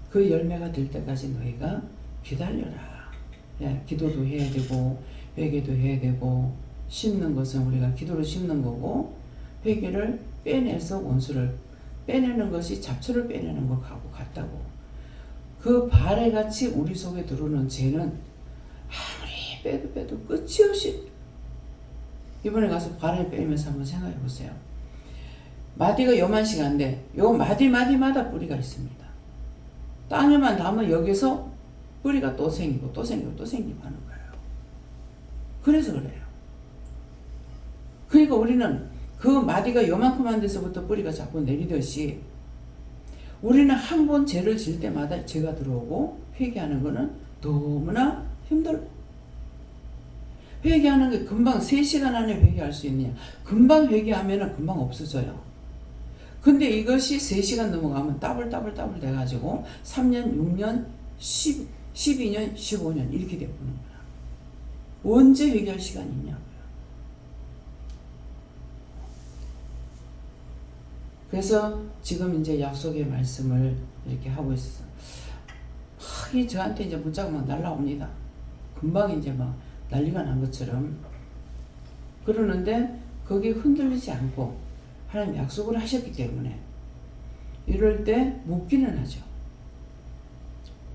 그 열매가 될 때까지 너희가 기다려라. 예, 기도도 해야 되고 회개도 해야 되고 심는 것은 우리가 기도로 심는 거고 회개를 빼내서 원수를 빼내는 것이 잡초를 빼내는 것하고 같다고. 그 발에같이 우리 속에 들어오는 죄는 아무리 빼도 끝이 없이 이번에 가서 발을 빼면서 한번 생각해 보세요. 마디가 요만씩 한데 요 마디마다 뿌리가 있습니다. 땅에만 닿으면 여기서 뿌리가 또 생기고 하는 거예요. 그래서 그래요. 그러니까 우리는 그 마디가 요만큼한 데서부터 뿌리가 자꾸 내리듯이 우리는 한 번 죄를 질 때마다 죄가 들어오고 회개하는 거는 너무나 힘들어. 회개하는 게 금방 3시간 안에 회개할 수 있느냐. 금방 회개하면 금방 없어져요. 근데 이것이 3시간 넘어가면 따블 돼가지고 3년, 6년, 12년, 15년 이렇게 되는 거야. 언제 회개할 시간이 있냐고요. 그래서 지금 이제 약속의 말씀을 이렇게 하고 있어서 이 저한테 이제 문자가 막 날라옵니다. 금방 이제 막 난리가 난 것처럼. 그러는데 거기에 흔들리지 않고 하나님 약속을 하셨기 때문에 이럴 때 묻기는 하죠.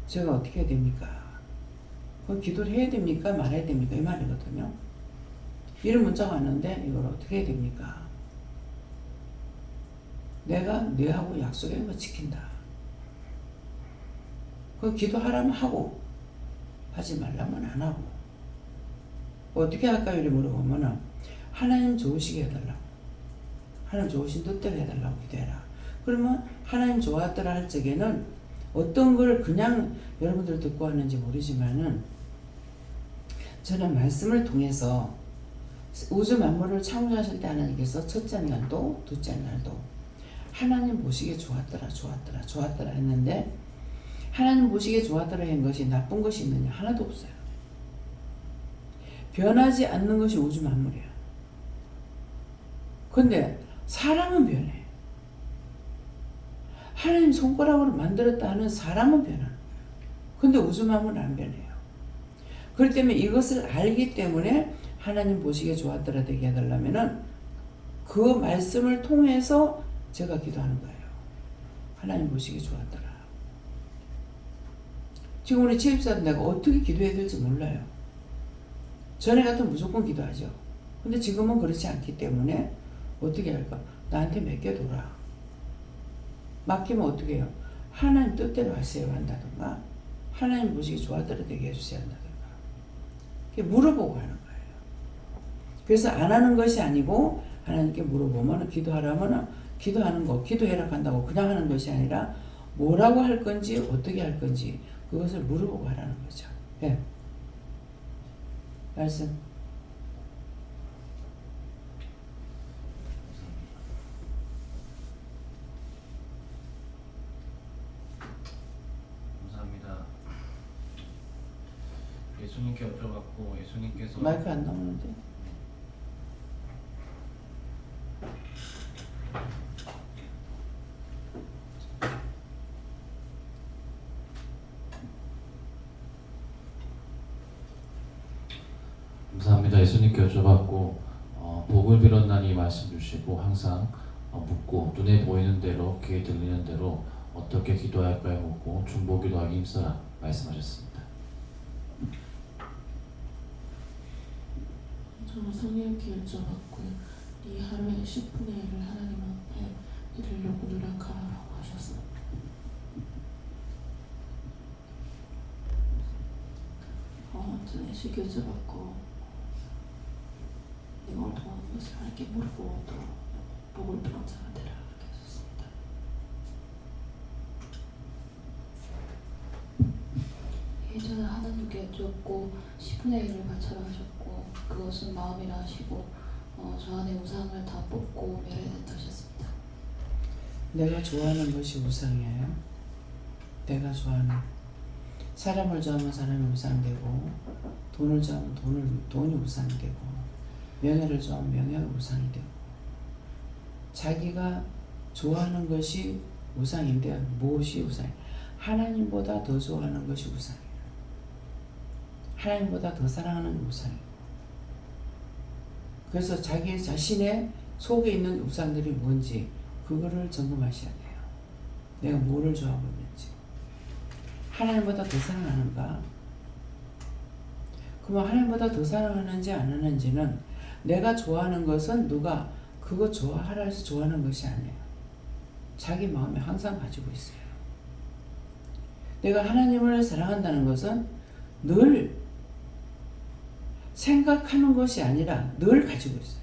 제가 어떻게 해야 됩니까? 기도를 해야 됩니까? 말해야 됩니까? 이 말이거든요. 이런 문자가 왔는데 이걸 어떻게 해야 됩니까? 내가 너하고 약속한 거 지킨다. 기도하라면 하고 하지 말라면 안 하고. 어떻게 할까요? 이렇게 물어보면 하나님 좋으시게 해달라고. 하나님 좋으신 뜻대로 해달라고 기도해라. 그러면 하나님 좋았더라 할 적에는 어떤 걸 그냥 여러분들 듣고 왔는지 모르지만은 저는 말씀을 통해서 우주 만물을 창조하실 때 하나님께서 첫째 날도 둘째 날도 하나님 보시기에 좋았더라 했는데 하나님 보시기에 좋았더라 한 것이 나쁜 것이 있느냐? 하나도 없어요. 변하지 않는 것이 우주 만물이에요. 근데 사람은 변해. 하나님 손가락으로 만들었다 하는 사람은 변하는 거예요. 근데 우주 만물은 안 변해요. 그렇기 때문에 이것을 알기 때문에 하나님 보시기에 좋았더라 되게 해달라면은 그 말씀을 통해서 제가 기도하는 거예요. 하나님 보시기에 좋았더라. 지금 우리 체육사도 내가 어떻게 기도해야 될지 몰라요. 전에 같으면 무조건 기도하죠. 근데 지금은 그렇지 않기 때문에 어떻게 할까? 나한테 맡겨둬라. 맡기면 어떻게 해요? 하나님 뜻대로 하세요 한다든가 하나님 보시기 좋았더라 되게 해주세요 한다든가 물어보고 하는 거예요. 그래서 안 하는 것이 아니고 하나님께 물어보면 기도하라면 기도하는 거 기도해라 한다고 그냥 하는 것이 아니라 뭐라고 할 건지 어떻게 할 건지 그것을 물어보고 하라는 거죠. 예. 말씀. 감사합니다. 예수님께 여쭤봤고 예수님께서 마이크 안 나오는데. 감사합니다. 예수님께 여쭤봤고 복을 빌었나니 말씀 주시고 항상 묻고 눈에 보이는 대로 귀에 들리는 대로 어떻게 기도할까요? 묻고 중보기도하기 힘써라 말씀하셨습니다. 저는 성령께 여쭤봤고요. 이 하루에 10분의 1을 하나님 앞에 드리려고 노력하라고 하셨어요. 전에 교조받고 내가 도와는 것을 하나님께 물고 또 복을 빌은 자가 되라 그렇게 하셨습니다. 저는 하나님께 줬고 10분의 1을 바쳐라 하셨고 그것은 마음이라 하시고 저 안에 우상을 다 뽑고 멸해냈다 하셨습니다. 내가 좋아하는 것이 우상이에요. 내가 좋아하는 사람을 좋아하면 사람이 우상되고 돈을 좋아하면 돈이 우상이 되고 명예를 좋아하면 명예가 우상이 되고 자기가 좋아하는 것이 우상인데 무엇이 우상이에요? 하나님보다 더 좋아하는 것이 우상이에요. 하나님보다 더 사랑하는 우상이에요. 그래서 자기 자신의 속에 있는 우상들이 뭔지 그거를 점검하셔야 돼요. 내가 뭐를 좋아하고 있는지. 하나님보다 더 사랑하는가? 그러면 하나님보다 더 사랑하는지 안 하는지는 내가 좋아하는 것은 누가 그거 좋아하라 해서 좋아하는 것이 아니에요. 자기 마음에 항상 가지고 있어요. 내가 하나님을 사랑한다는 것은 늘 생각하는 것이 아니라 늘 가지고 있어요.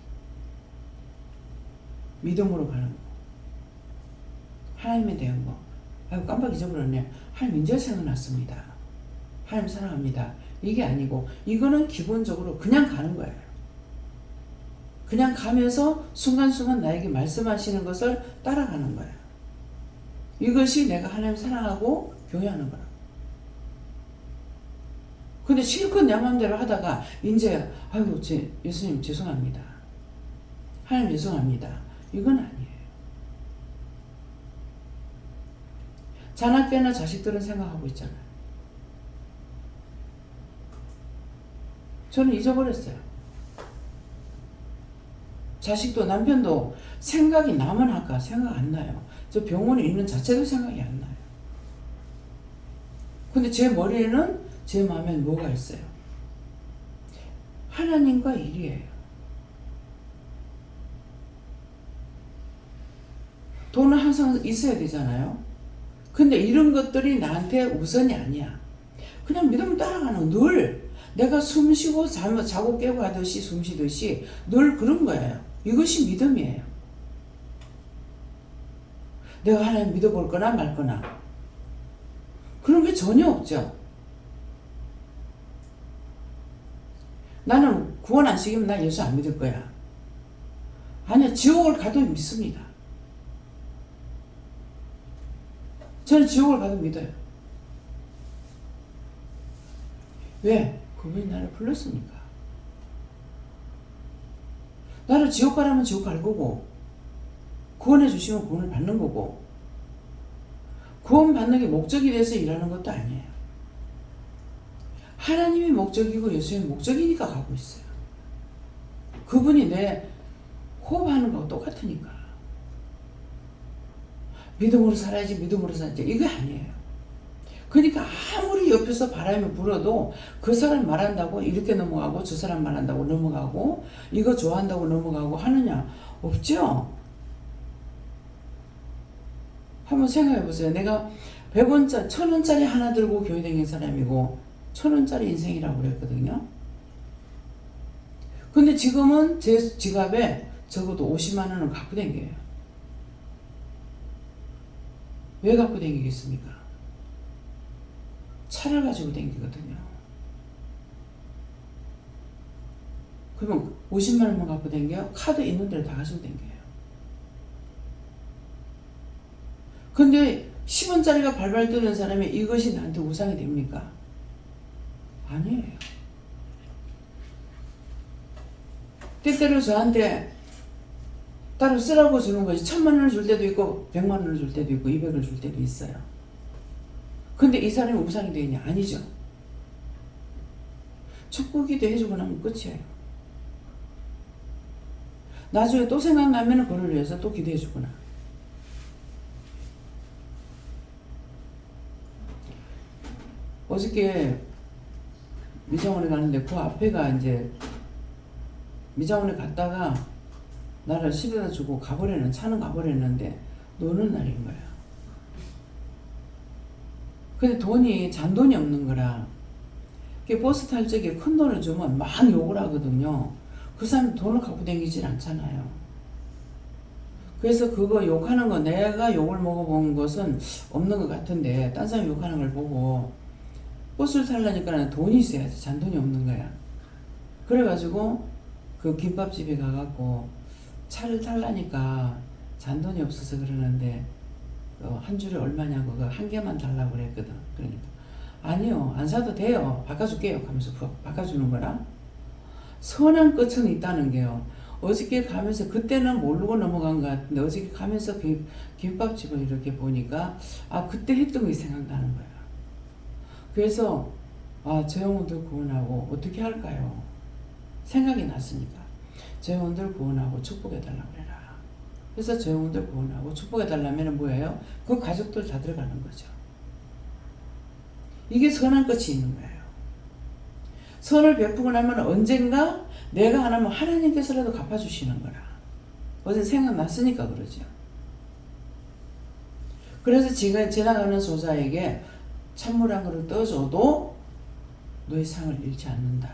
믿음으로 가는 거. 하나님에 대한 거. 아이고 깜빡 잊어버렸네. 하나님 이제 생각났습니다. 하나님 사랑합니다. 이게 아니고 이거는 기본적으로 그냥 가는 거예요. 그냥 가면서 순간순간 나에게 말씀하시는 것을 따라가는 거예요. 이것이 내가 하나님 사랑하고 교회하는 거라고. 근데 실컷 내 마음대로 하다가 이제 아이고 예수님 죄송합니다. 하나님 죄송합니다. 이건 아니에요. 자나깨나 자식들은 생각하고 있잖아요. 저는 잊어버렸어요. 자식도 남편도 생각이 나면 할까 생각 안 나요. 저 병원에 있는 자체도 생각이 안 나요. 근데 제 머리에는 제 마음엔 뭐가 있어요? 하나님과 일이에요. 돈은 항상 있어야 되잖아요. 근데 이런 것들이 나한테 우선이 아니야. 그냥 믿음 따라가는 늘 내가 숨 쉬고 자고 깨고 하듯이 숨 쉬듯이 늘 그런 거예요. 이것이 믿음이에요. 내가 하나님 믿어볼 거나 말 거나 그런 게 전혀 없죠. 나는 구원 안 시키면 나 예수 안 믿을 거야. 아니야, 지옥을 가도 믿습니다. 저는 지옥을 가도 믿어요. 왜? 그분이 나를 불렀으니까. 나를 지옥 가라면 지옥 갈 거고 구원해 주시면 구원을 받는 거고 구원 받는 게 목적이 돼서 일하는 것도 아니에요. 하나님이 목적이고 예수님이 목적이니까 가고 있어요. 그분이 내 호흡하는 거하고 똑같으니까. 믿음으로 살아야지 믿음으로 살아야지 이게 아니에요. 그러니까 아무리 옆에서 바람이 불어도 그 사람 말한다고 이렇게 넘어가고 저 사람 말한다고 넘어가고 이거 좋아한다고 넘어가고 하느냐? 없죠? 한번 생각해 보세요. 내가 100원짜리 1000원짜리 하나 들고 교회 다니는 사람이고 1000원짜리 인생이라고 그랬거든요. 근데 지금은 제 지갑에 적어도 50만 원을 갖고 다녀요. 왜 갖고 다니겠습니까? 차를 가지고 다니거든요. 그러면 50만 원만 갖고 다녀요? 카드 있는 데를 다 가지고 다녀요. 근데 10원짜리가 발발 뜨는 사람이 이것이 나한테 우상이 됩니까? 아니에요. 때때로 저한테 따로 쓰라고 주는 것이 1000만 원을 줄 때도 있고 100만 원을 줄 때도 있고 200을 줄 때도 있어요. 근데 이 사람이 우상이 되느냐? 아니죠. 축구기도 해주고 나면 끝이에요. 나중에 또 생각나면 그를 위해서 또 기도해주거나. 어저께 미장원에 가는데 그 앞에가 이제 미장원에 갔다가 나를 실어다 주고 가버리는 차는 가버렸는데 노는 날인 거야. 근데 돈이 잔돈이 없는 거라 버스 탈 적에 큰 돈을 주면 막 욕을 하거든요. 그 사람 돈을 갖고 다니질 않잖아요. 그래서 그거 욕하는 거 내가 욕을 먹어본 것은 없는 것 같은데 딴 사람 욕하는 걸 보고 버스를 타려니까 돈이 있어야지 잔돈이 없는 거야. 그래가지고 그 김밥집에 가갖고 차를 타려니까 잔돈이 없어서 그러는데 한 줄에 얼마냐고 그 한 개만 달라고 그랬거든. 그러니까 아니요 안 사도 돼요 바꿔줄게요 하면서 바꿔주는 거라. 선한 끝은 있다는 게요. 어저께 가면서 그때는 모르고 넘어간 것 같은데 어저께 가면서 김밥집을 이렇게 보니까 그때 했던 게 생각나는 거야. 그래서 저 영혼들 구원하고 어떻게 할까요? 생각이 났으니까 저 영혼들 구원하고 축복해달라고 해라. 그래서 저 영혼들 구원하고 축복해달라면 뭐예요? 그 가족들 다 들어가는 거죠. 이게 선한 끝이 있는 거예요. 선을 베푸고 나면 언젠가 내가 안 하면 하나님께서라도 갚아주시는 거라. 어제 생각났으니까 그러죠. 그래서 지금 지나가는 소자에게 찬물 한 그릇 떠줘도 너의 상을 잃지 않는다.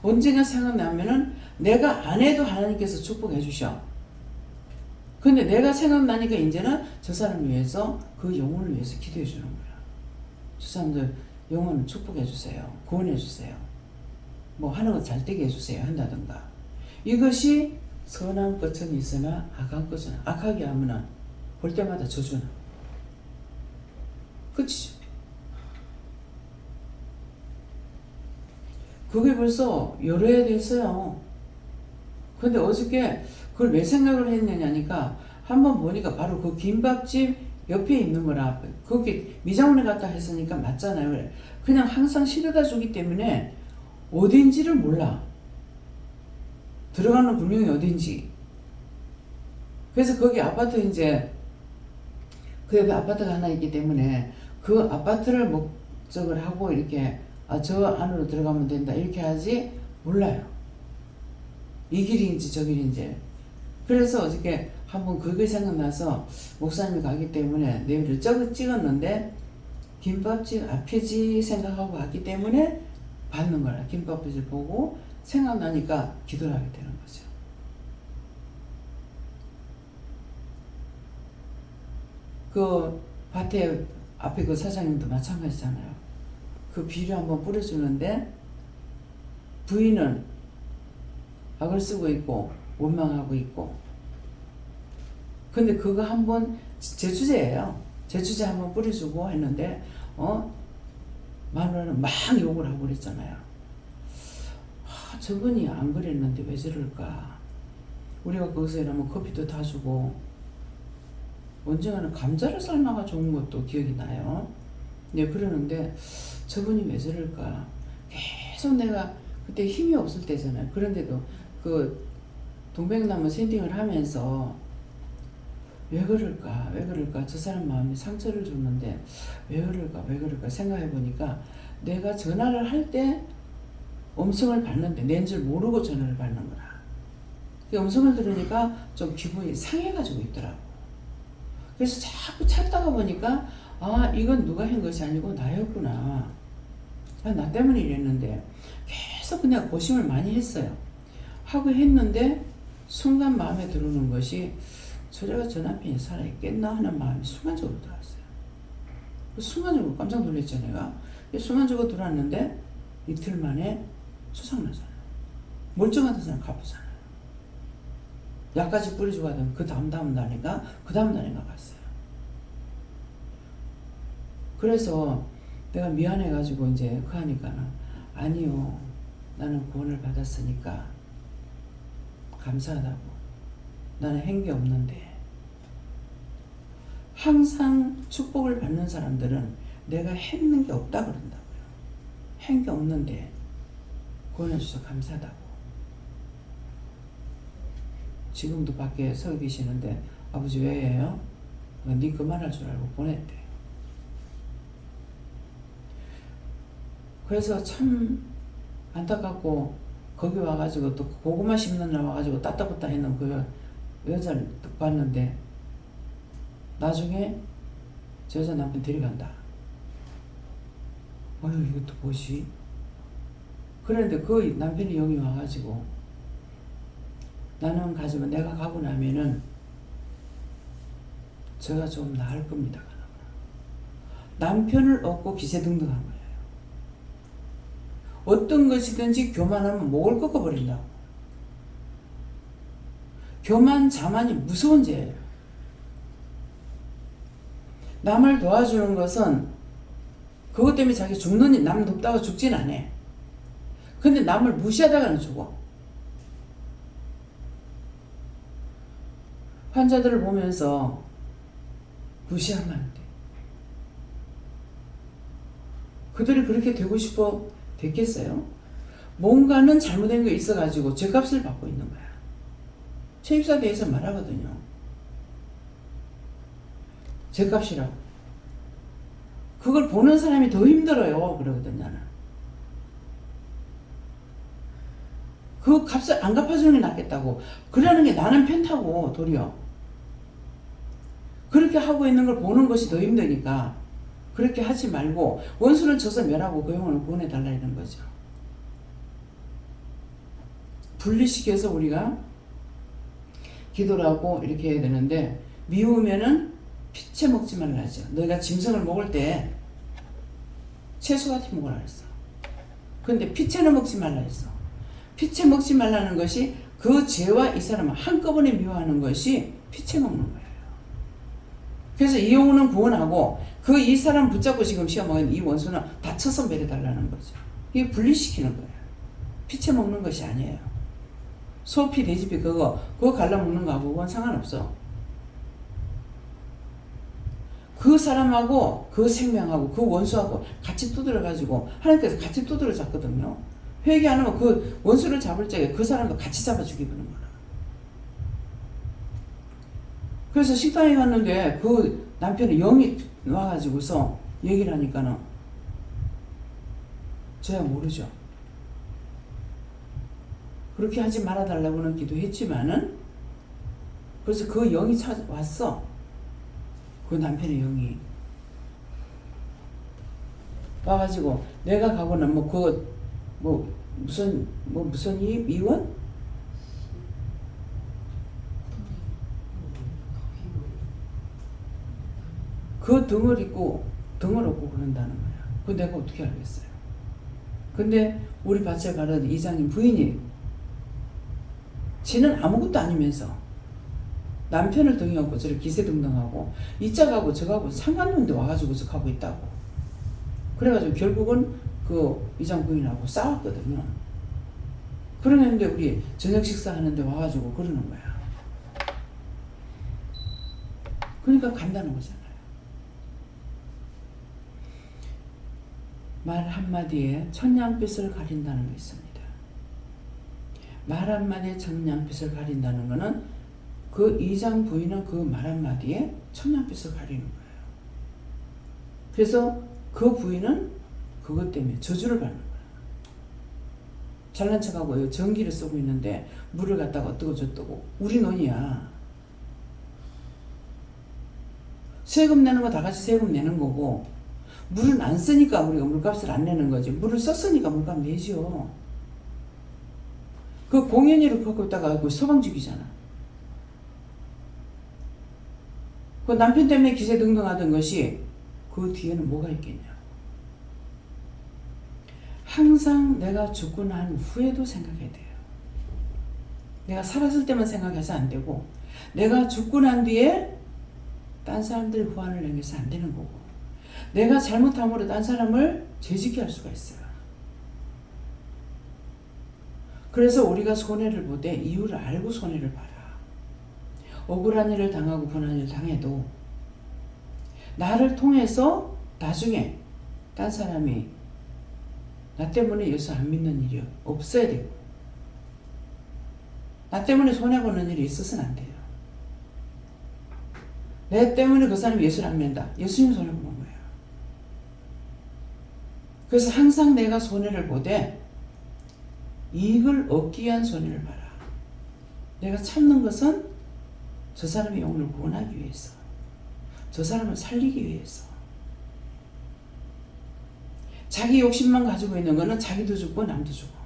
언젠가 생각나면은 내가 안 해도 하나님께서 축복해 주셔. 근데 내가 생각나니까 이제는 저 사람을 위해서 그 영혼을 위해서 기도해 주는 거야. 저 사람들 영혼을 축복해 주세요. 구원해 주세요. 뭐 하는 거 잘 되게 해주세요 한다든가. 이것이 선한 끝은 있으나 악한 끝은 악하게 하면 볼 때마다 저주나. 끝이죠. 그게 벌써 여러 해 됐어요. 근데 어저께 그걸 왜 생각을 했느냐니까 한번 보니까 바로 그 김밥집 옆에 있는 거라. 거기 미장원에 갔다 했으니까 맞잖아요. 그냥 항상 실어다 주기 때문에 어딘지를 몰라. 들어가는 분명히 어딘지. 그래서 거기 아파트 이제 그 옆에 아파트가 하나 있기 때문에 그 아파트를 목적을 하고 이렇게 저 안으로 들어가면 된다 이렇게 하지 몰라요. 이 길인지 저 길인지. 그래서 어저께 한번 그게 생각나서 목사님이 가기 때문에 내비를 찍었는데 김밥집 앞이지 생각하고 왔기 때문에 받는 거라. 김밥집을 보고 생각나니까 기도를 하게 되는 거죠. 그 밭에 앞에 그 사장님도 마찬가지잖아요. 그 비료 한번 뿌려주는데 부인은 악을 쓰고 있고 원망하고 있고. 근데 그거 한번 제주제예요. 제주제 한번 뿌려주고 했는데 마누라는 막 욕을 하고 그랬잖아요. 저분이 안 그랬는데 왜 저럴까. 우리가 거기서 일하면 커피도 다 주고 언젠가는 감자를 삶아가 좋은 것도 기억이 나요. 네, 그러는데 저분이 왜 저럴까. 계속 내가 그때 힘이 없을 때잖아요. 그런데도 그 동백나무 샌딩을 하면서 왜 그럴까 왜 그럴까 저 사람 마음에 상처를 줬는데 왜 그럴까 생각해 보니까 내가 전화를 할 때 음성을 받는데 낸 줄 모르고 전화를 받는 거라. 그 음성을 들으니까 좀 기분이 상해가지고 있더라고. 그래서 자꾸 찾다가 보니까 이건 누가 한 것이 아니고 나였구나. 나 때문에 이랬는데 계속 그냥 고심을 많이 했어요. 하고 했는데 순간 마음에 들어오는 것이 저래가 저 남편이 살아있겠나 하는 마음이 순간적으로 들어왔어요. 순간적으로 깜짝 놀랐죠 내가. 순간적으로 들어왔는데 이틀 만에 수상나잖아요. 멀쩡한 사람 갚았잖아요. 약까지 뿌려주고 하던 그 다음 날인가 갔어요. 그래서 내가 미안해가지고 이제 그 하니까는 아니요 나는 구원을 받았으니까 감사하다고. 나는 한 게 없는데. 항상 축복을 받는 사람들은 내가 했는 게 없다 그런다고요. 한 게 없는데 구원해 주셔서 감사하다고. 지금도 밖에 서 계시는데 아버지 왜요? 네 그만할 줄 알고 보냈대. 그래서 참 안타깝고 거기 와가지고 또 고구마 심는 날 와가지고 따따붙다 했는 그 여자를 딱 봤는데 나중에 저 여자 남편 데려간다. 어휴 이것도 뭐지? 그런데 그 남편이 영이 와가지고 나는 가지만 내가 가고 나면은 제가 좀 나을 겁니다. 남편을 얻고 기세등등한 거예요. 어떤 것이든지 교만하면 목을 꺾어버린다고. 교만, 자만이 무서운 죄예요. 남을 도와주는 것은 그것 때문에 자기 죽는, 남 돕다가 죽진 않아. 근데 남을 무시하다가는 죽어. 환자들을 보면서 무시하면 안 돼. 그들이 그렇게 되고 싶어 됐겠어요? 뭔가는 잘못된 게 있어가지고 죄값을 받고 있는 거야. 최입사대에서 말하거든요. 죄값이라고. 그걸 보는 사람이 더 힘들어요. 그러거든 나는. 그 값을 안 갚아주는 게 낫겠다고. 그러는 게 나는 편타고 도리어. 그렇게 하고 있는 걸 보는 것이 더 힘드니까 그렇게 하지 말고 원수는 쳐서 멸하고 그 영혼을 구원해달라 이런 거죠. 분리시켜서 우리가 기도를 하고 이렇게 해야 되는데 미우면은 피채 먹지 말라죠. 너희가 짐승을 먹을 때 채소 같은 먹으라 했어. 근데 피채는 먹지 말라 했어. 피채 먹지 말라는 것이 그 죄와 이 사람을 한꺼번에 미워하는 것이 피채 먹는 거예요. 그래서 이 영혼은 구원하고 그 이 사람 붙잡고 지금 시험먹은 이 원수는 다쳐서 매려달라는 거죠. 이게 분리시키는 거예요. 피채 먹는 것이 아니에요. 소피, 돼지피 그거 갈라먹는 거하고 그건 상관없어. 그 사람하고 그 생명하고 그 원수하고 같이 두드려가지고 하나님께서 같이 두드려 잡거든요. 회개 안 하면 그 원수를 잡을 적에 그 사람도 같이 잡아 죽이는 거야. 그래서 식당에 갔는데 그 남편의 영이 와가지고서 얘기를 하니까는 저야 모르죠. 그렇게 하지 말아달라고는 기도했지만은 그래서 그 영이 왔어. 그 남편의 영이 와가지고 내가 가고는 무슨 이원? 그 등을 입고 등을 업고 그런다는 거야. 그거 내가 어떻게 알겠어요? 근데 우리 밭에 가는 이장님 부인이 지는 아무것도 아니면서 남편을 등에 업고 저를 기세등등하고 이 짝하고 저하고 상관없는데 와가지고서 가고 있다고. 그래가지고 결국은 그 이장 부인하고 싸웠거든요. 그러는데 우리 저녁 식사하는데 와가지고 그러는 거야. 그러니까 간다는 거잖아요. 말 한마디에 천냥빛을 가린다는 게 있습니다. 말 한마디에 천냥빛을 가린다는 거는 그 이장 부인은 그 말 한마디에 천냥빛을 가리는 거예요. 그래서 그 부인은 그것 때문에 저주를 받는 거예요. 잘난 척하고 전기를 쓰고 있는데 물을 갖다가 어떠고 저떠고 우리 논이야. 세금 내는 거 다 같이 세금 내는 거고 물은 안 쓰니까 우리가 물값을 안 내는 거지. 물을 썼으니까 물값 내죠. 그 공연이를 갖고 있다가 그 서방 죽이잖아. 그 남편 때문에 기세등등하던 것이 그 뒤에는 뭐가 있겠냐. 항상 내가 죽고 난 후에도 생각해야 돼요. 내가 살았을 때만 생각해서 안 되고 내가 죽고 난 뒤에 딴 사람들 후환을 남겨서 안 되는 거고 내가 잘못함으로 딴 사람을 죄짓게 할 수가 있어요. 그래서 우리가 손해를 보되 이유를 알고 손해를 봐라. 억울한 일을 당하고 분한 일을 당해도 나를 통해서 나중에 딴 사람이 나 때문에 예수 안 믿는 일이 없어야 되고 나 때문에 손해보는 일이 있어서는 안 돼요. 내 때문에 그 사람이 예수를 안 믿는다. 예수님 손해보는 거예요. 그래서 항상 내가 손해를 보되 이익을 얻기 위한 손해를 봐라. 내가 참는 것은 저 사람의 영혼을 구원하기 위해서 저 사람을 살리기 위해서 자기 욕심만 가지고 있는 거는 자기도 죽고 남도 죽고.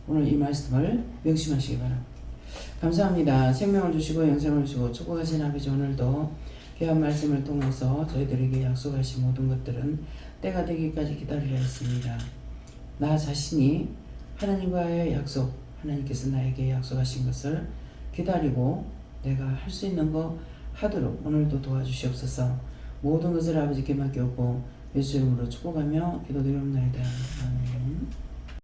오늘 이 말씀을 명심하시기 바랍니다. 감사합니다. 생명을 주시고 영생을 주시고 축복하신 아버지, 오늘도 귀한 말씀을 통해서 저희들에게 약속하신 모든 것들은 때가 되기까지 기다리려 했습니다. 나 자신이 하나님과의 약속, 하나님께서 나에게 약속하신 것을 기다리고 내가 할 수 있는 거 하도록 오늘도 도와주시옵소서. 모든 것을 아버지께 맡겼고 예수 이름으로 축복하며 기도드리옵나이다. 아멘.